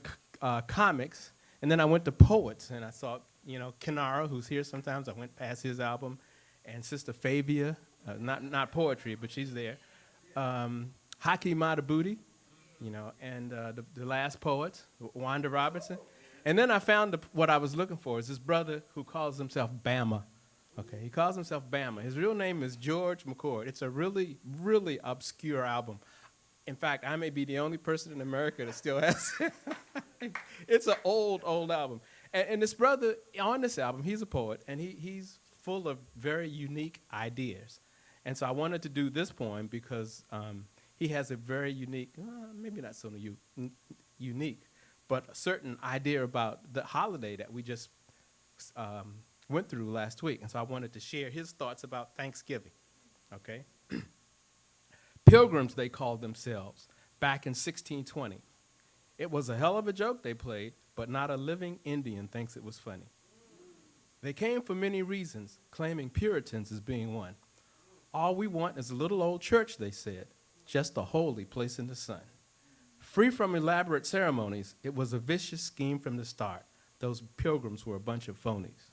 comics. And then I went to poets, and I saw, Kenara, who's here sometimes. I went past his album, and Sister Fabia, not poetry, but she's there. Haki Madhubuti, and the last poets, Wanda Robinson. And then I found what I was looking for is this brother who calls himself Bama. Okay, he calls himself Bama. His real name is George McCord. It's a really, really obscure album. In fact, I may be the only person in America that still has it. It's an old album. And this brother, on this album, he's a poet, and he's full of very unique ideas. And so I wanted to do this poem because he has a very unique, maybe not so unique, but a certain idea about the holiday that we just went through last week. And so I wanted to share his thoughts about Thanksgiving, okay? Pilgrims, they called themselves, back in 1620. It was a hell of a joke they played, but not a living Indian thinks it was funny. They came for many reasons, claiming Puritans as being one. All we want is a little old church, they said, just a holy place in the sun. Free from elaborate ceremonies, it was a vicious scheme from the start. Those pilgrims were a bunch of phonies.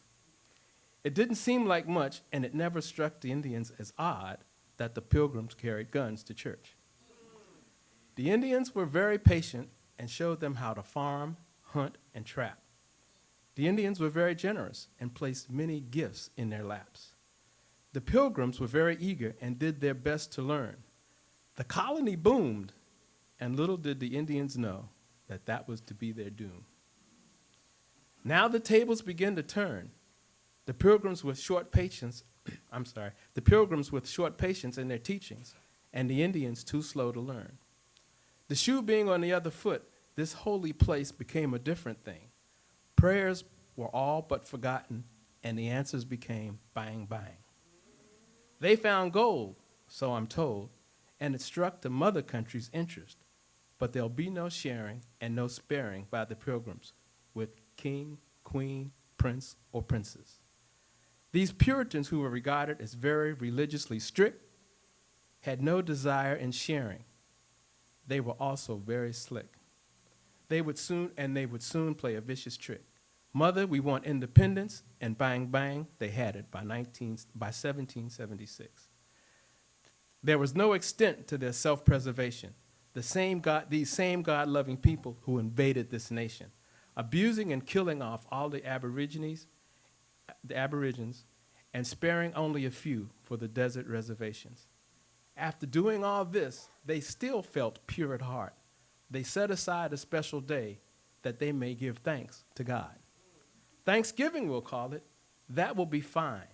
It didn't seem like much, and it never struck the Indians as odd that the pilgrims carried guns to church. The Indians were very patient and showed them how to farm, hunt, and trap. The Indians were very generous and placed many gifts in their laps. The pilgrims were very eager and did their best to learn. The colony boomed, and little did the Indians know that that was to be their doom. Now the tables begin to turn. The pilgrims with short patience, the pilgrims with short patience in their teachings, and the Indians too slow to learn. The shoe being on the other foot, this holy place became a different thing. Prayers were all but forgotten, and the answers became bang, bang. They found gold, so I'm told, and it struck the mother country's interest, but there'll be no sharing and no sparing by the pilgrims with king, queen, prince, or princess. These Puritans, who were regarded as very religiously strict, had no desire in sharing. They were also very slick. They would soon play a vicious trick. Mother, we want independence, and bang, bang, they had it by 1776. There was no extent to their self-preservation. These same God-loving people who invaded this nation, abusing and killing off all the Aborigines, and sparing only a few for the desert reservations. After doing all this, they still felt pure at heart. They set aside a special day that they may give thanks to God. Thanksgiving, we'll call it. That will be fine.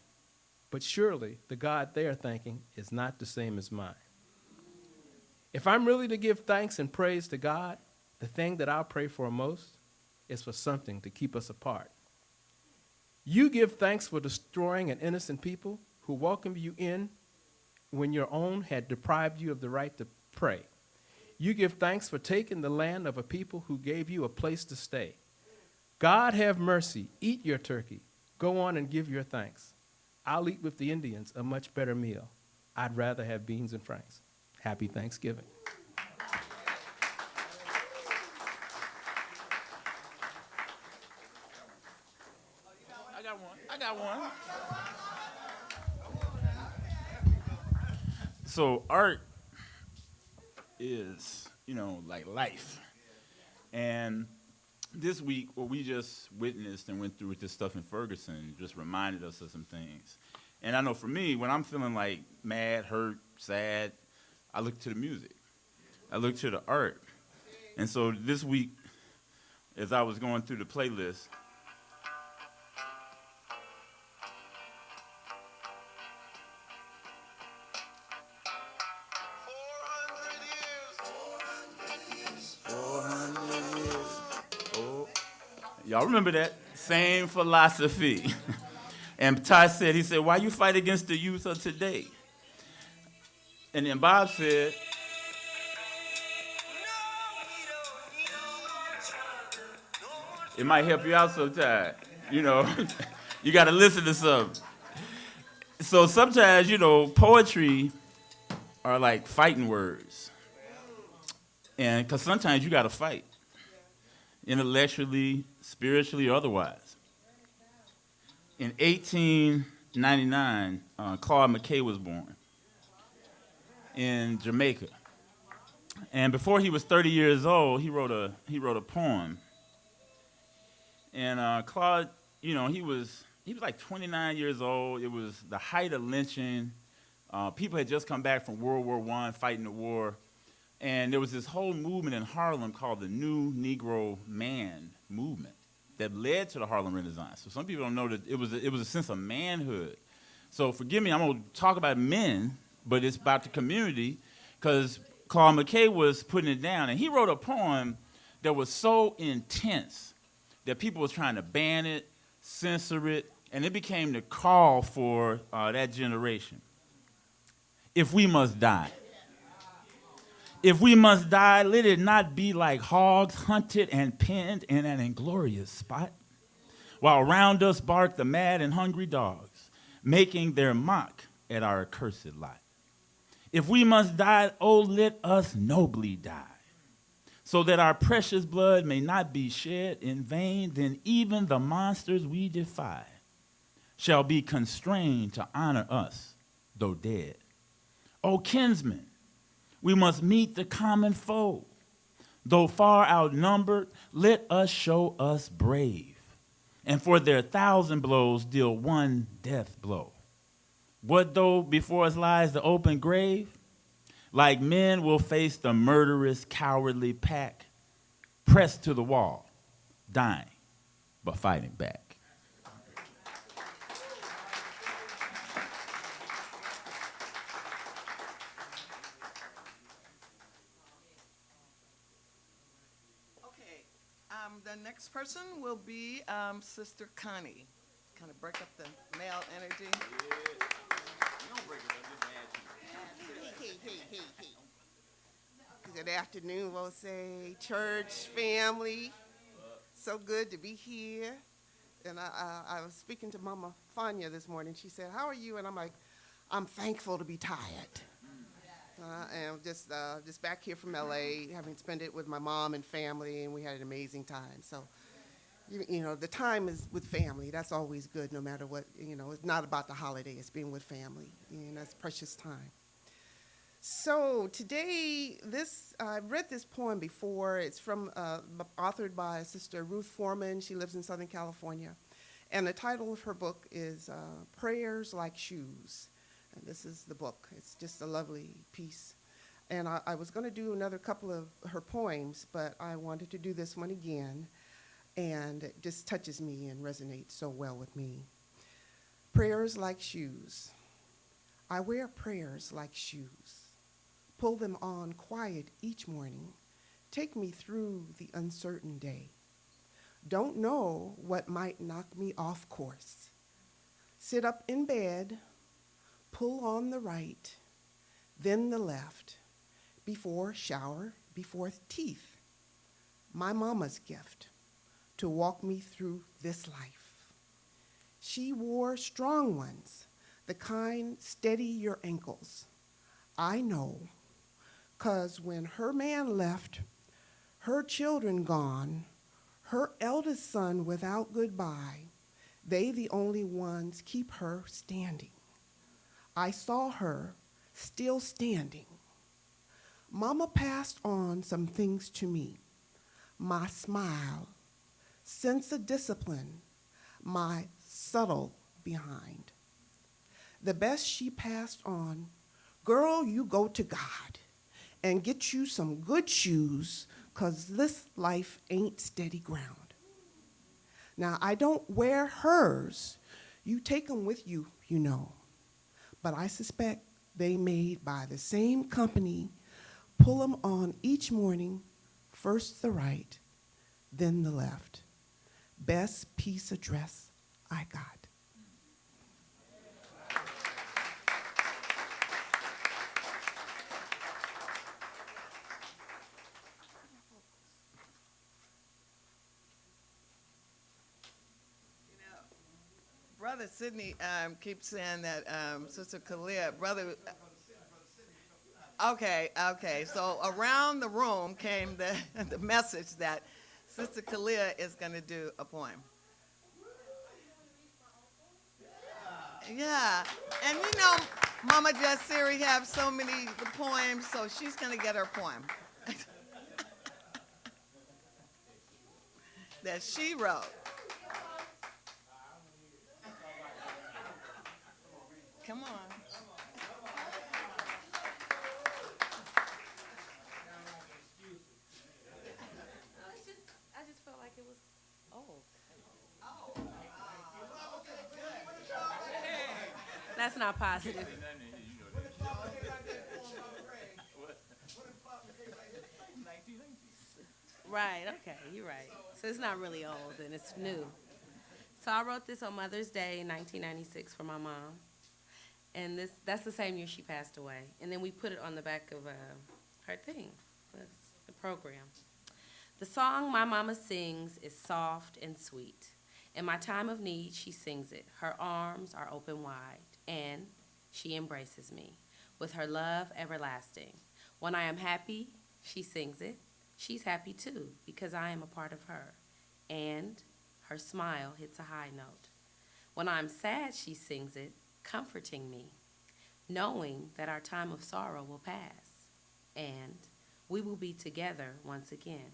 But surely the God they are thanking is not the same as mine. If I'm really to give thanks and praise to God, the thing that I'll pray for most is for something to keep us apart. You give thanks for destroying an innocent people who welcomed you in when your own had deprived you of the right to pray. You give thanks for taking the land of a people who gave you a place to stay. God have mercy. Eat your turkey. Go on and give your thanks. I'll eat with the Indians a much better meal. I'd rather have beans and franks. Happy Thanksgiving. I got one. So art is, like life. And this week, what we just witnessed and went through with this stuff in Ferguson just reminded us of some things. And I know for me, when I'm feeling like mad, hurt, sad, I look to the music. I look to the art. And so this week, as I was going through the playlist, y'all remember that? Same philosophy. And Ty said, he said, why you fight against the youth of today? And then Bob said, it might help you out sometime. You got to listen to something. So sometimes, poetry are like fighting words. And because sometimes you got to fight. Intellectually, spiritually, or otherwise. In 1899, Claude McKay was born in Jamaica. And before he was 30 years old, he wrote a poem. And Claude, he was like 29 years old. It was the height of lynching. People had just come back from World War I, fighting the war. And there was this whole movement in Harlem called the New Negro Man movement that led to the Harlem Renaissance. So some people don't know that it was a sense of manhood. So forgive me, I'm going to talk about men, but it's about the community, because Claude McKay was putting it down. And he wrote a poem that was so intense that people was trying to ban it, censor it, and it became the call for that generation. If we must die. If we must die, let it not be like hogs hunted and penned in an inglorious spot, while round us bark the mad and hungry dogs, making their mock at our accursed lot. If we must die, oh, let us nobly die, so that our precious blood may not be shed in vain. Then even the monsters we defy shall be constrained to honor us, though dead. O kinsmen, we must meet the common foe. Though far outnumbered, let us show us brave, and for their 1,000 blows deal one death blow. What though before us lies the open grave? like men will face the murderous, cowardly pack, pressed to the wall, dying, but fighting back. Okay, the next person will be Sister Connie. Kind of break up the male energy. Good afternoon, we'll say, church family. So good to be here. And I was speaking to Mama Fania this morning. She said, "How are you?" And I'm like, "I'm thankful to be tired." And just back here from LA, having spent it with my mom and family, and we had an amazing time. So, you know, the time is with family. That's always good, no matter what. You know, it's not about the holiday. It's being with family, and that's precious time. So today, I've read this poem before. It's from authored by Sister Ruth Foreman. She lives in Southern California, and the title of her book is "Prayers Like Shoes." And this is the book. It's just a lovely piece. And I was going to do another couple of her poems, but I wanted to do this one again, and it just touches me and resonates so well with me. Prayers like shoes. I wear prayers like shoes. Pull them on quiet each morning. Take me through the uncertain day. Don't know what might knock me off course. Sit up in bed, pull on the right, then the left, before shower, before teeth. My mama's gift to walk me through this life. She wore strong ones, the kind steady your ankles. I know, 'cause when her man left, her children gone, her eldest son without goodbye, they the only ones keep her standing. I saw her still standing. Mama passed on some things to me. My smile, sense of discipline, my subtle behind. The best she passed on, girl, you go to God and get you some good shoes, 'cause this life ain't steady ground. Now, I don't wear hers. You take them with you, you know. But I suspect they made by the same company. Pull them on each morning, first the right, then the left. Best piece of dress I got. Brother Sidney keeps saying that Sister Kalia, Okay. So around the room came the message that Sister Kalia is going to do a poem. Yeah, and you know, Mama Jasiri have so many poems, so she's going to get her poem that she wrote. Come on. I just felt like it was old. That's not positive. Right, okay, you're right. So it's not really old and it's new. So I wrote this on Mother's Day in 1996 for my mom. And that's the same year she passed away. And then we put it on the back of her thing, the program. The song my mama sings is soft and sweet. In my time of need, she sings it. Her arms are open wide, and she embraces me with her love everlasting. When I am happy, she sings it. She's happy too, because I am a part of her. And her smile hits a high note. When I'm sad, she sings it, comforting me, knowing that our time of sorrow will pass, and we will be together once again.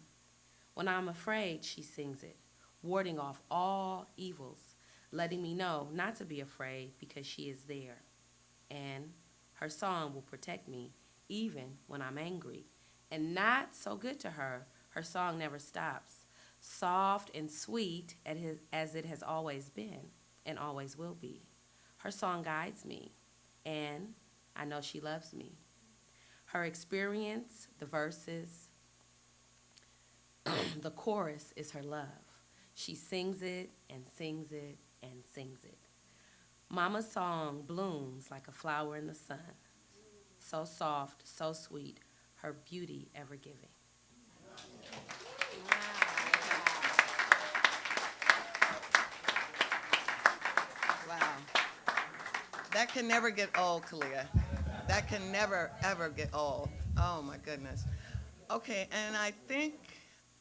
When I'm afraid, she sings it, warding off all evils, letting me know not to be afraid because she is there, and her song will protect me even when I'm angry. And not so good to her, her song never stops. Soft and sweet as it has always been and always will be. Her song guides me, and I know she loves me. Her experience, the verses, the chorus is her love. She sings it and sings it and sings it. Mama's song blooms like a flower in the sun. So soft, so sweet, her beauty ever giving. Wow. That can never get old, Kalia. That can never, ever get old. Oh, my goodness. Okay, and I think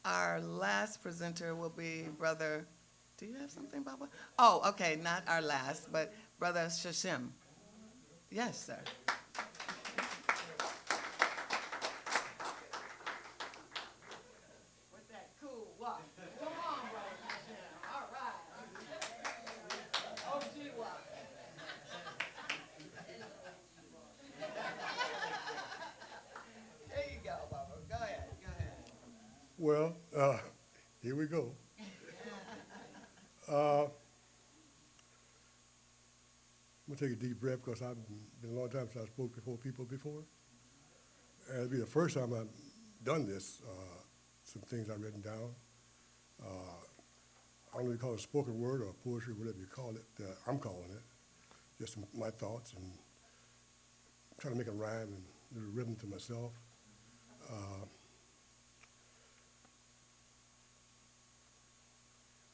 our last presenter will be Brother, do you have something, Baba? Oh, okay, not our last, but Brother Shashim. Yes, sir. With that cool walk. Come on, Brother Shashim. All right. OG walk. There you go, Baba. Go ahead, go ahead. Well, here we go. I'm gonna take a deep breath because I've been a long time since I spoke before people before. And it'll be the first time I've done this, some things I've written down. I don't know if you call it spoken word or poetry, whatever you call it. I'm calling it. Just my thoughts and trying to make a rhyme and a little rhythm to myself.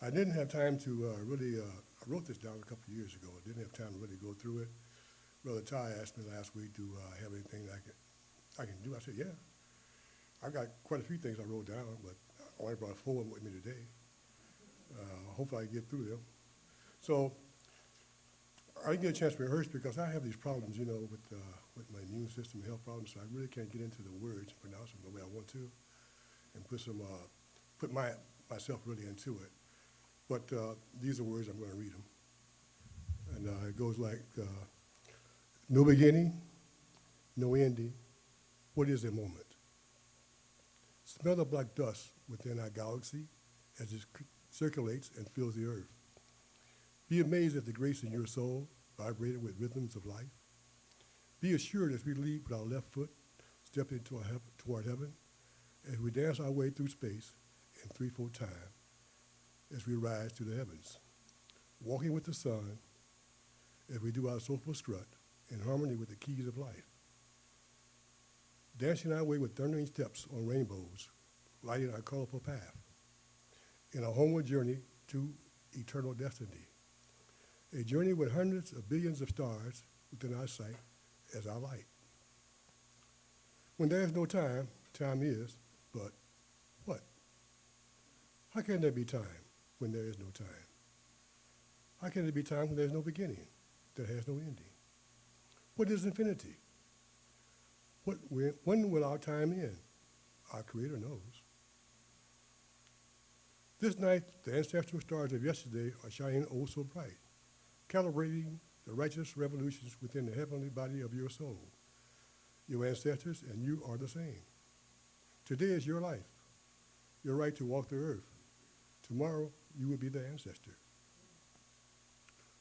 I didn't have time to really, I wrote this down a couple of years ago. I didn't have time to really go through it. Brother Ty asked me last week, do I have anything that I can do? I said, yeah. I got quite a few things I wrote down, but I only brought 4 with me today. Hopefully I can get through them. So I didn't get a chance to rehearse because I have these problems, you know, with my immune system and health problems, so I really can't get into the words and pronounce them the way I want to and put myself really into it. But these are words, I'm going to read them. And it goes like, no beginning, no ending. What is a moment? Smell the black dust within our galaxy as it circulates and fills the earth. Be amazed at the grace in your soul, vibrating with rhythms of life. Be assured as we leap with our left foot, step into toward heaven, as we dance our way through space in threefold time, as we rise to the heavens, walking with the sun, as we do our soulful strut in harmony with the keys of life, dancing our way with thundering steps on rainbows, lighting our colorful path, in a homeward journey to eternal destiny, a journey with hundreds of billions of stars within our sight as our light. When there is no time, time is, but what? How can there be time when there is no time? How can there be time when there is no beginning, that has no ending? What is infinity? When will our time end? Our Creator knows. This night, the ancestral stars of yesterday are shining oh so bright, calibrating the righteous revolutions within the heavenly body of your soul. Your ancestors and you are the same. Today is your life, your right to walk the earth. Tomorrow, you will be the ancestor.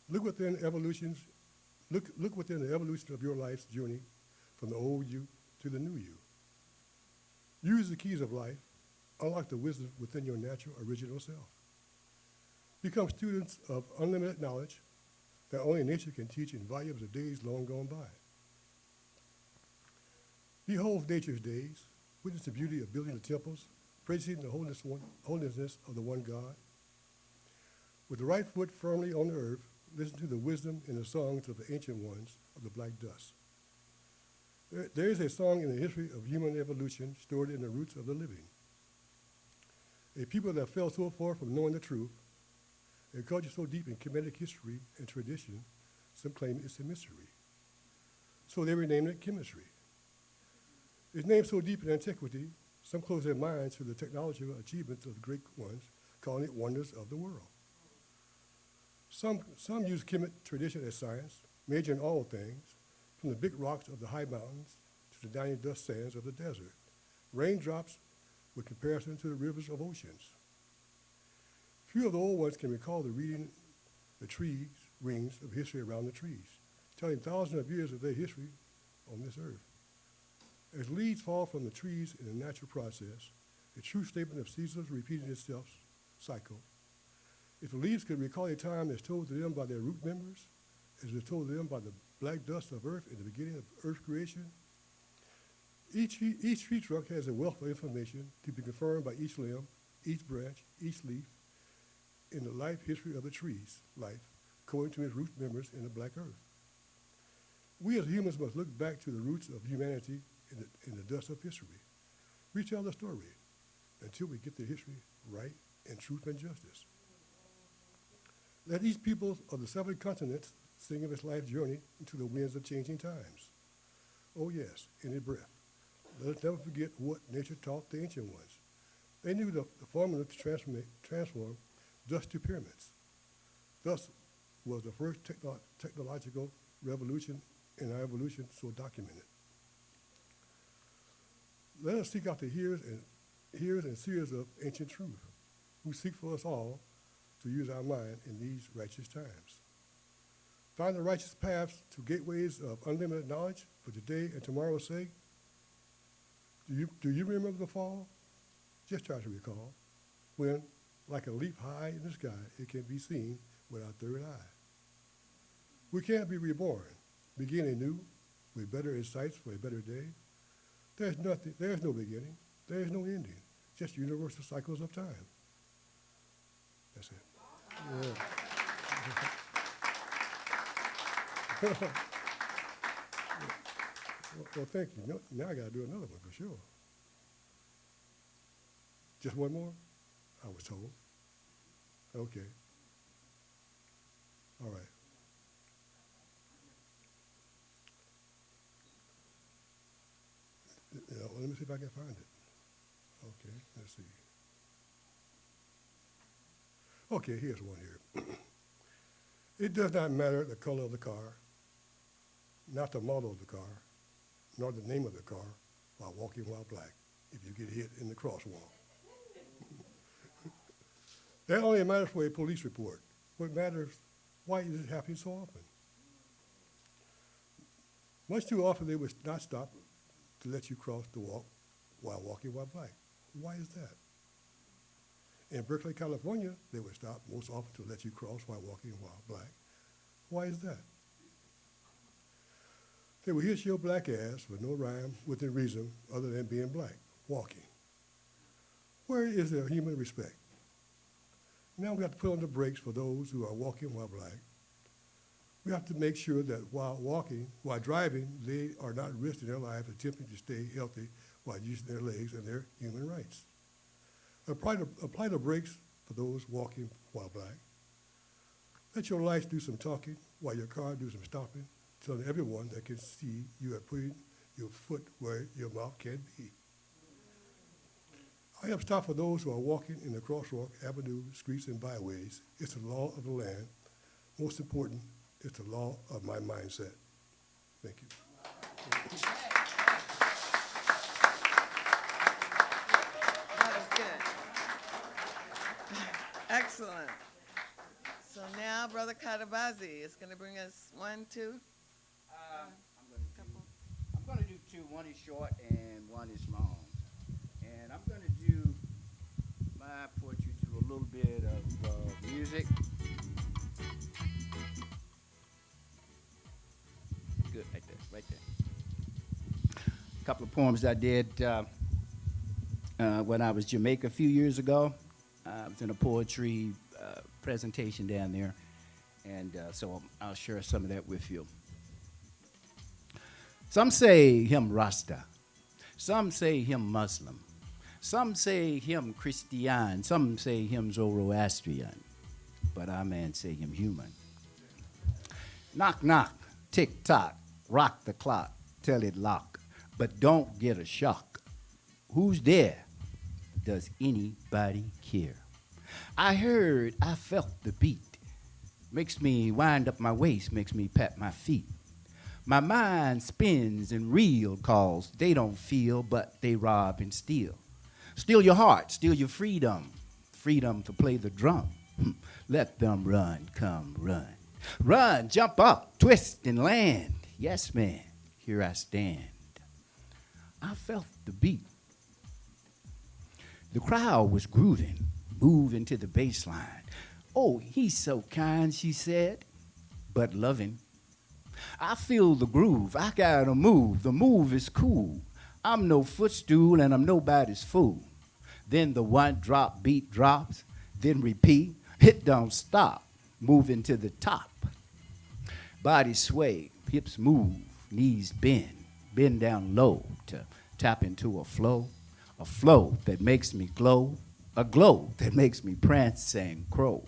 Look within the evolution of your life's journey from the old you to the new you. Use the keys of life. Unlock the wisdom within your natural original self. Become students of unlimited knowledge that only nature can teach in volumes of days long gone by. Behold nature's days. Witness the beauty of building the temples, praising the holiness of the one God. With the right foot firmly on the earth, listen to the wisdom in the songs of the ancient ones of the black dust. There is a song in the history of human evolution stored in the roots of the living. A people that fell so far from knowing the truth, a culture so deep in Kemetic history and tradition, some claim it's a mystery. So they renamed it chemistry. It's named so deep in antiquity, some close their minds to the technological achievements of the great ones, calling it wonders of the world. Some use Kemet tradition as science, major in all things, from the big rocks of the high mountains to the downy dust sands of the desert. Raindrops with comparison to the rivers of oceans. Few of the old ones can recall the reading the trees, rings of history around the trees, telling thousands of years of their history on this earth. As leaves fall from the trees in a natural process, a true statement of seasons repeating itself cycle. If the leaves could recall a time as told to them by their root members, as was told to them by the black dust of earth in the beginning of earth creation, each tree trunk has a wealth of information to be confirmed by each limb, each branch, each leaf, in the life history of the tree's life, according to its root members in the black earth. We as humans must look back to the roots of humanity in the dust of history. Retell the story until we get the history right in truth and justice. Let each people of the 7 continents sing of its life journey into the winds of changing times. Oh yes, in a breath. Let us never forget what nature taught the ancient ones. They knew the formula to transform dust to pyramids. Thus was the first technological revolution in our evolution so documented. Let us seek out the hearers and seers of ancient truth, who seek for us all to use our mind in these righteous times. Find the righteous paths to gateways of unlimited knowledge for today and tomorrow's sake. Do you remember the fall? Just try to recall when, like a leaf high in the sky, it can be seen with our third eye. We can't be reborn, begin anew with better insights for a better day. There's no beginning, there's no ending, just universal cycles of time. That's it. Yeah. Well, thank you. Now I got to do another one for sure. Just one more? I was told. Okay. All right. Well, let me see if I can find it. Okay, let's see. Okay, here's one here. It does not matter the color of the car, not the model of the car, nor the name of the car while walking while black if you get hit in the crosswalk. That only matters for a police report. What matters, why is it happening so often? Much too often they would not stop to let you cross the walk while walking while black. Why is that? In Berkeley, California, they would stop most often to let you cross while walking while black. Why is that? They will hit your black ass with no rhyme within reason other than being black, walking. Where is their human respect? Now we have to put on the brakes for those who are walking while black. We have to make sure that while driving, they are not risking their lives attempting to stay healthy while using their legs and their human rights. Apply the brakes for those walking while black. Let your lights do some talking while your car do some stopping, telling everyone that can see you are putting your foot where your mouth can be. I have stopped for those who are walking in the crosswalk, avenues, streets, and byways. It's the law of the land. Most important, it's the law of my mindset. Thank you. That was good. Excellent. So now Brother Katabazi is going to bring us 1, 2. I'm going to do 2. One is short and one is long. And I'm going to do my poetry to a little bit of music. Good, right there. A couple of poems I did when I was in Jamaica a few years ago. I was in a poetry presentation down there, and so I'll share some of that with you. Some say him Rasta. Some say him Muslim. Some say him Christian. Some say him Zoroastrian. But our man say him human. Knock, knock, tick, tock, rock the clock, tell it lock. But don't get a shock. Who's there? Does anybody care? I heard, I felt the beat. Makes me wind up my waist, makes me pat my feet. My mind spins and reel cause they don't feel, but they rob and steal. Steal your heart, steal your freedom, freedom to play the drum. Let them run, come run. Run, jump up, twist and land. Yes, man, here I stand. I felt the beat. The crowd was grooving, moving to the bass line. Oh, he's so kind, she said, but loving. I feel the groove, I gotta move, the move is cool. I'm no footstool and I'm nobody's fool. Then the one drop beat drops, then repeat, it don't stop, moving to the top. Body sway, hips move, knees bend down low to tap into a flow that makes me glow, a glow that makes me prance and crow.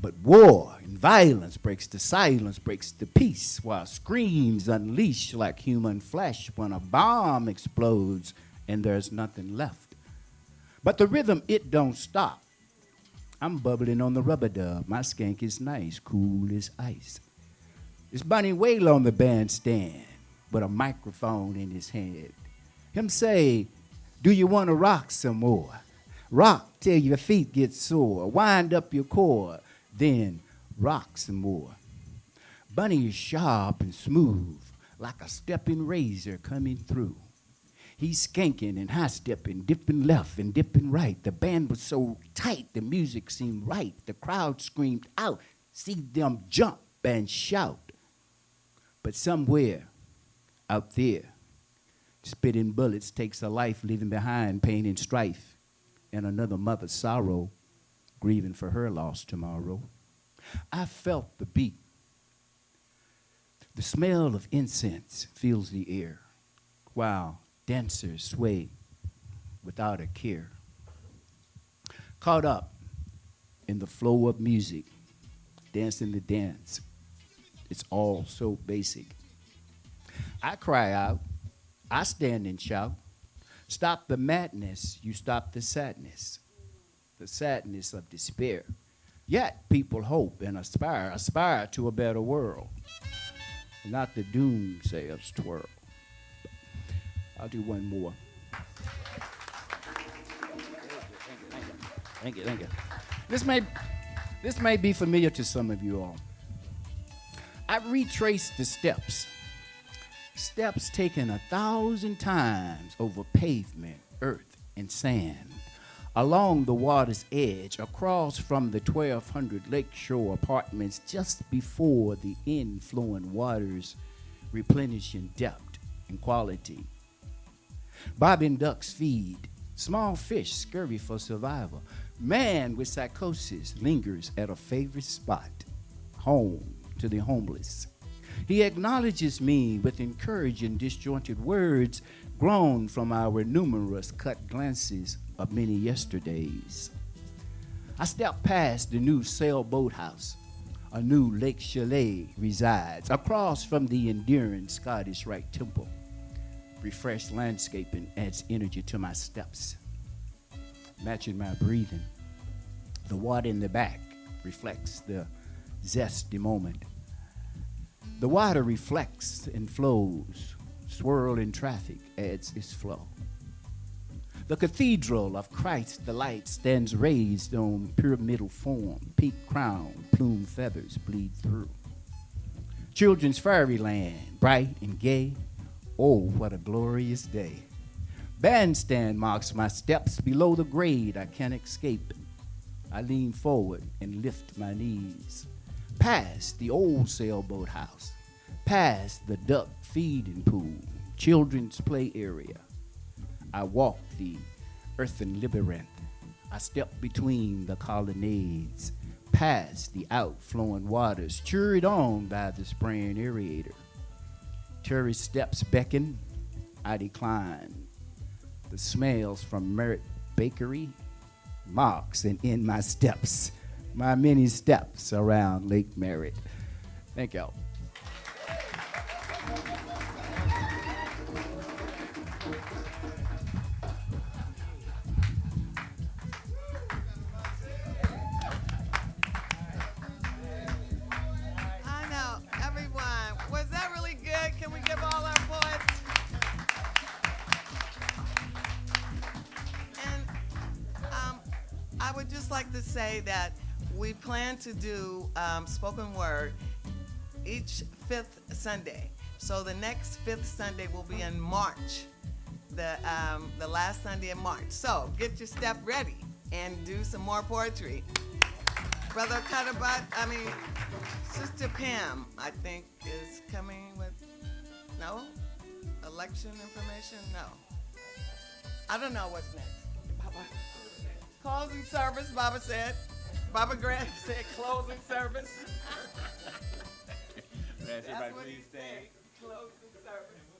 But war and violence breaks the silence, breaks the peace, while screams unleash like human flesh when a bomb explodes and there's nothing left. But the rhythm, it don't stop. I'm bubbling on the rubber dub. My skank is nice, cool as ice. It's Bunny Wailer on the bandstand with a microphone in his hand. Him say, do you want to rock some more? Rock till your feet get sore. Wind up your core. Then rock some more. Bunny is sharp and smooth, like a stepping razor coming through. He's skanking and high-stepping, dipping left and dipping right. The band was so tight, the music seemed right. The crowd screamed out, see them jump and shout. But somewhere out there, spitting bullets takes a life, leaving behind pain and strife, and another mother's sorrow, grieving for her loss tomorrow. I felt the beat. The smell of incense fills the air, while dancers sway without a care. Caught up in the flow of music, dancing the dance. It's all so basic. I cry out, I stand and shout, stop the madness, you stop the sadness of despair. Yet people hope and aspire to a better world, not the doomsayer's twirl. I'll do one more. Thank you. This may be familiar to some of you all. I retraced the steps taken 1,000 times over pavement, earth, and sand, along the water's edge, across from the 1,200 lakeshore apartments just before the inflowing waters replenishing depth and quality. Bobbing ducks feed, small fish scurry for survival. Man with psychosis lingers at a favorite spot, home to the homeless. He acknowledges me with encouraging disjointed words grown from our numerous cut glances of many yesterdays. I step past the new sailboat house. A new Lake Chalet resides across from the enduring Scottish Rite Temple. Refreshed landscaping adds energy to my steps, matching my breathing. The water in the back reflects the zesty moment. The water reflects and flows, swirling traffic adds its flow. The cathedral of Christ the light stands raised on pyramidal form, peak crown, plume feathers bleed through. Children's fairyland, bright and gay, oh, what a glorious day. Bandstand marks my steps below the grade I can't escape. I lean forward and lift my knees. Past the old sailboat house, past the duck feeding pool, children's play area. I walk the earthen labyrinth. I step between the colonnades, past the outflowing waters, cheered on by the spraying aerator. Tourist steps beckon, I decline. The smells from Merritt Bakery marks and end my steps, my many steps around Lake Merritt. Thank y'all. I know, everyone. Was that really just like to say that we plan to do spoken word each fifth Sunday. So the next fifth Sunday will be in March, the last Sunday in March. So get your stuff ready and do some more poetry. Brother Cuttabutt, Sister Pam, I think, is coming with, no? Election information? No. I don't know what's next. Baba. Closing service, Baba said. Baba Grant said closing service. Everybody That's what please he stay. said. Closing service.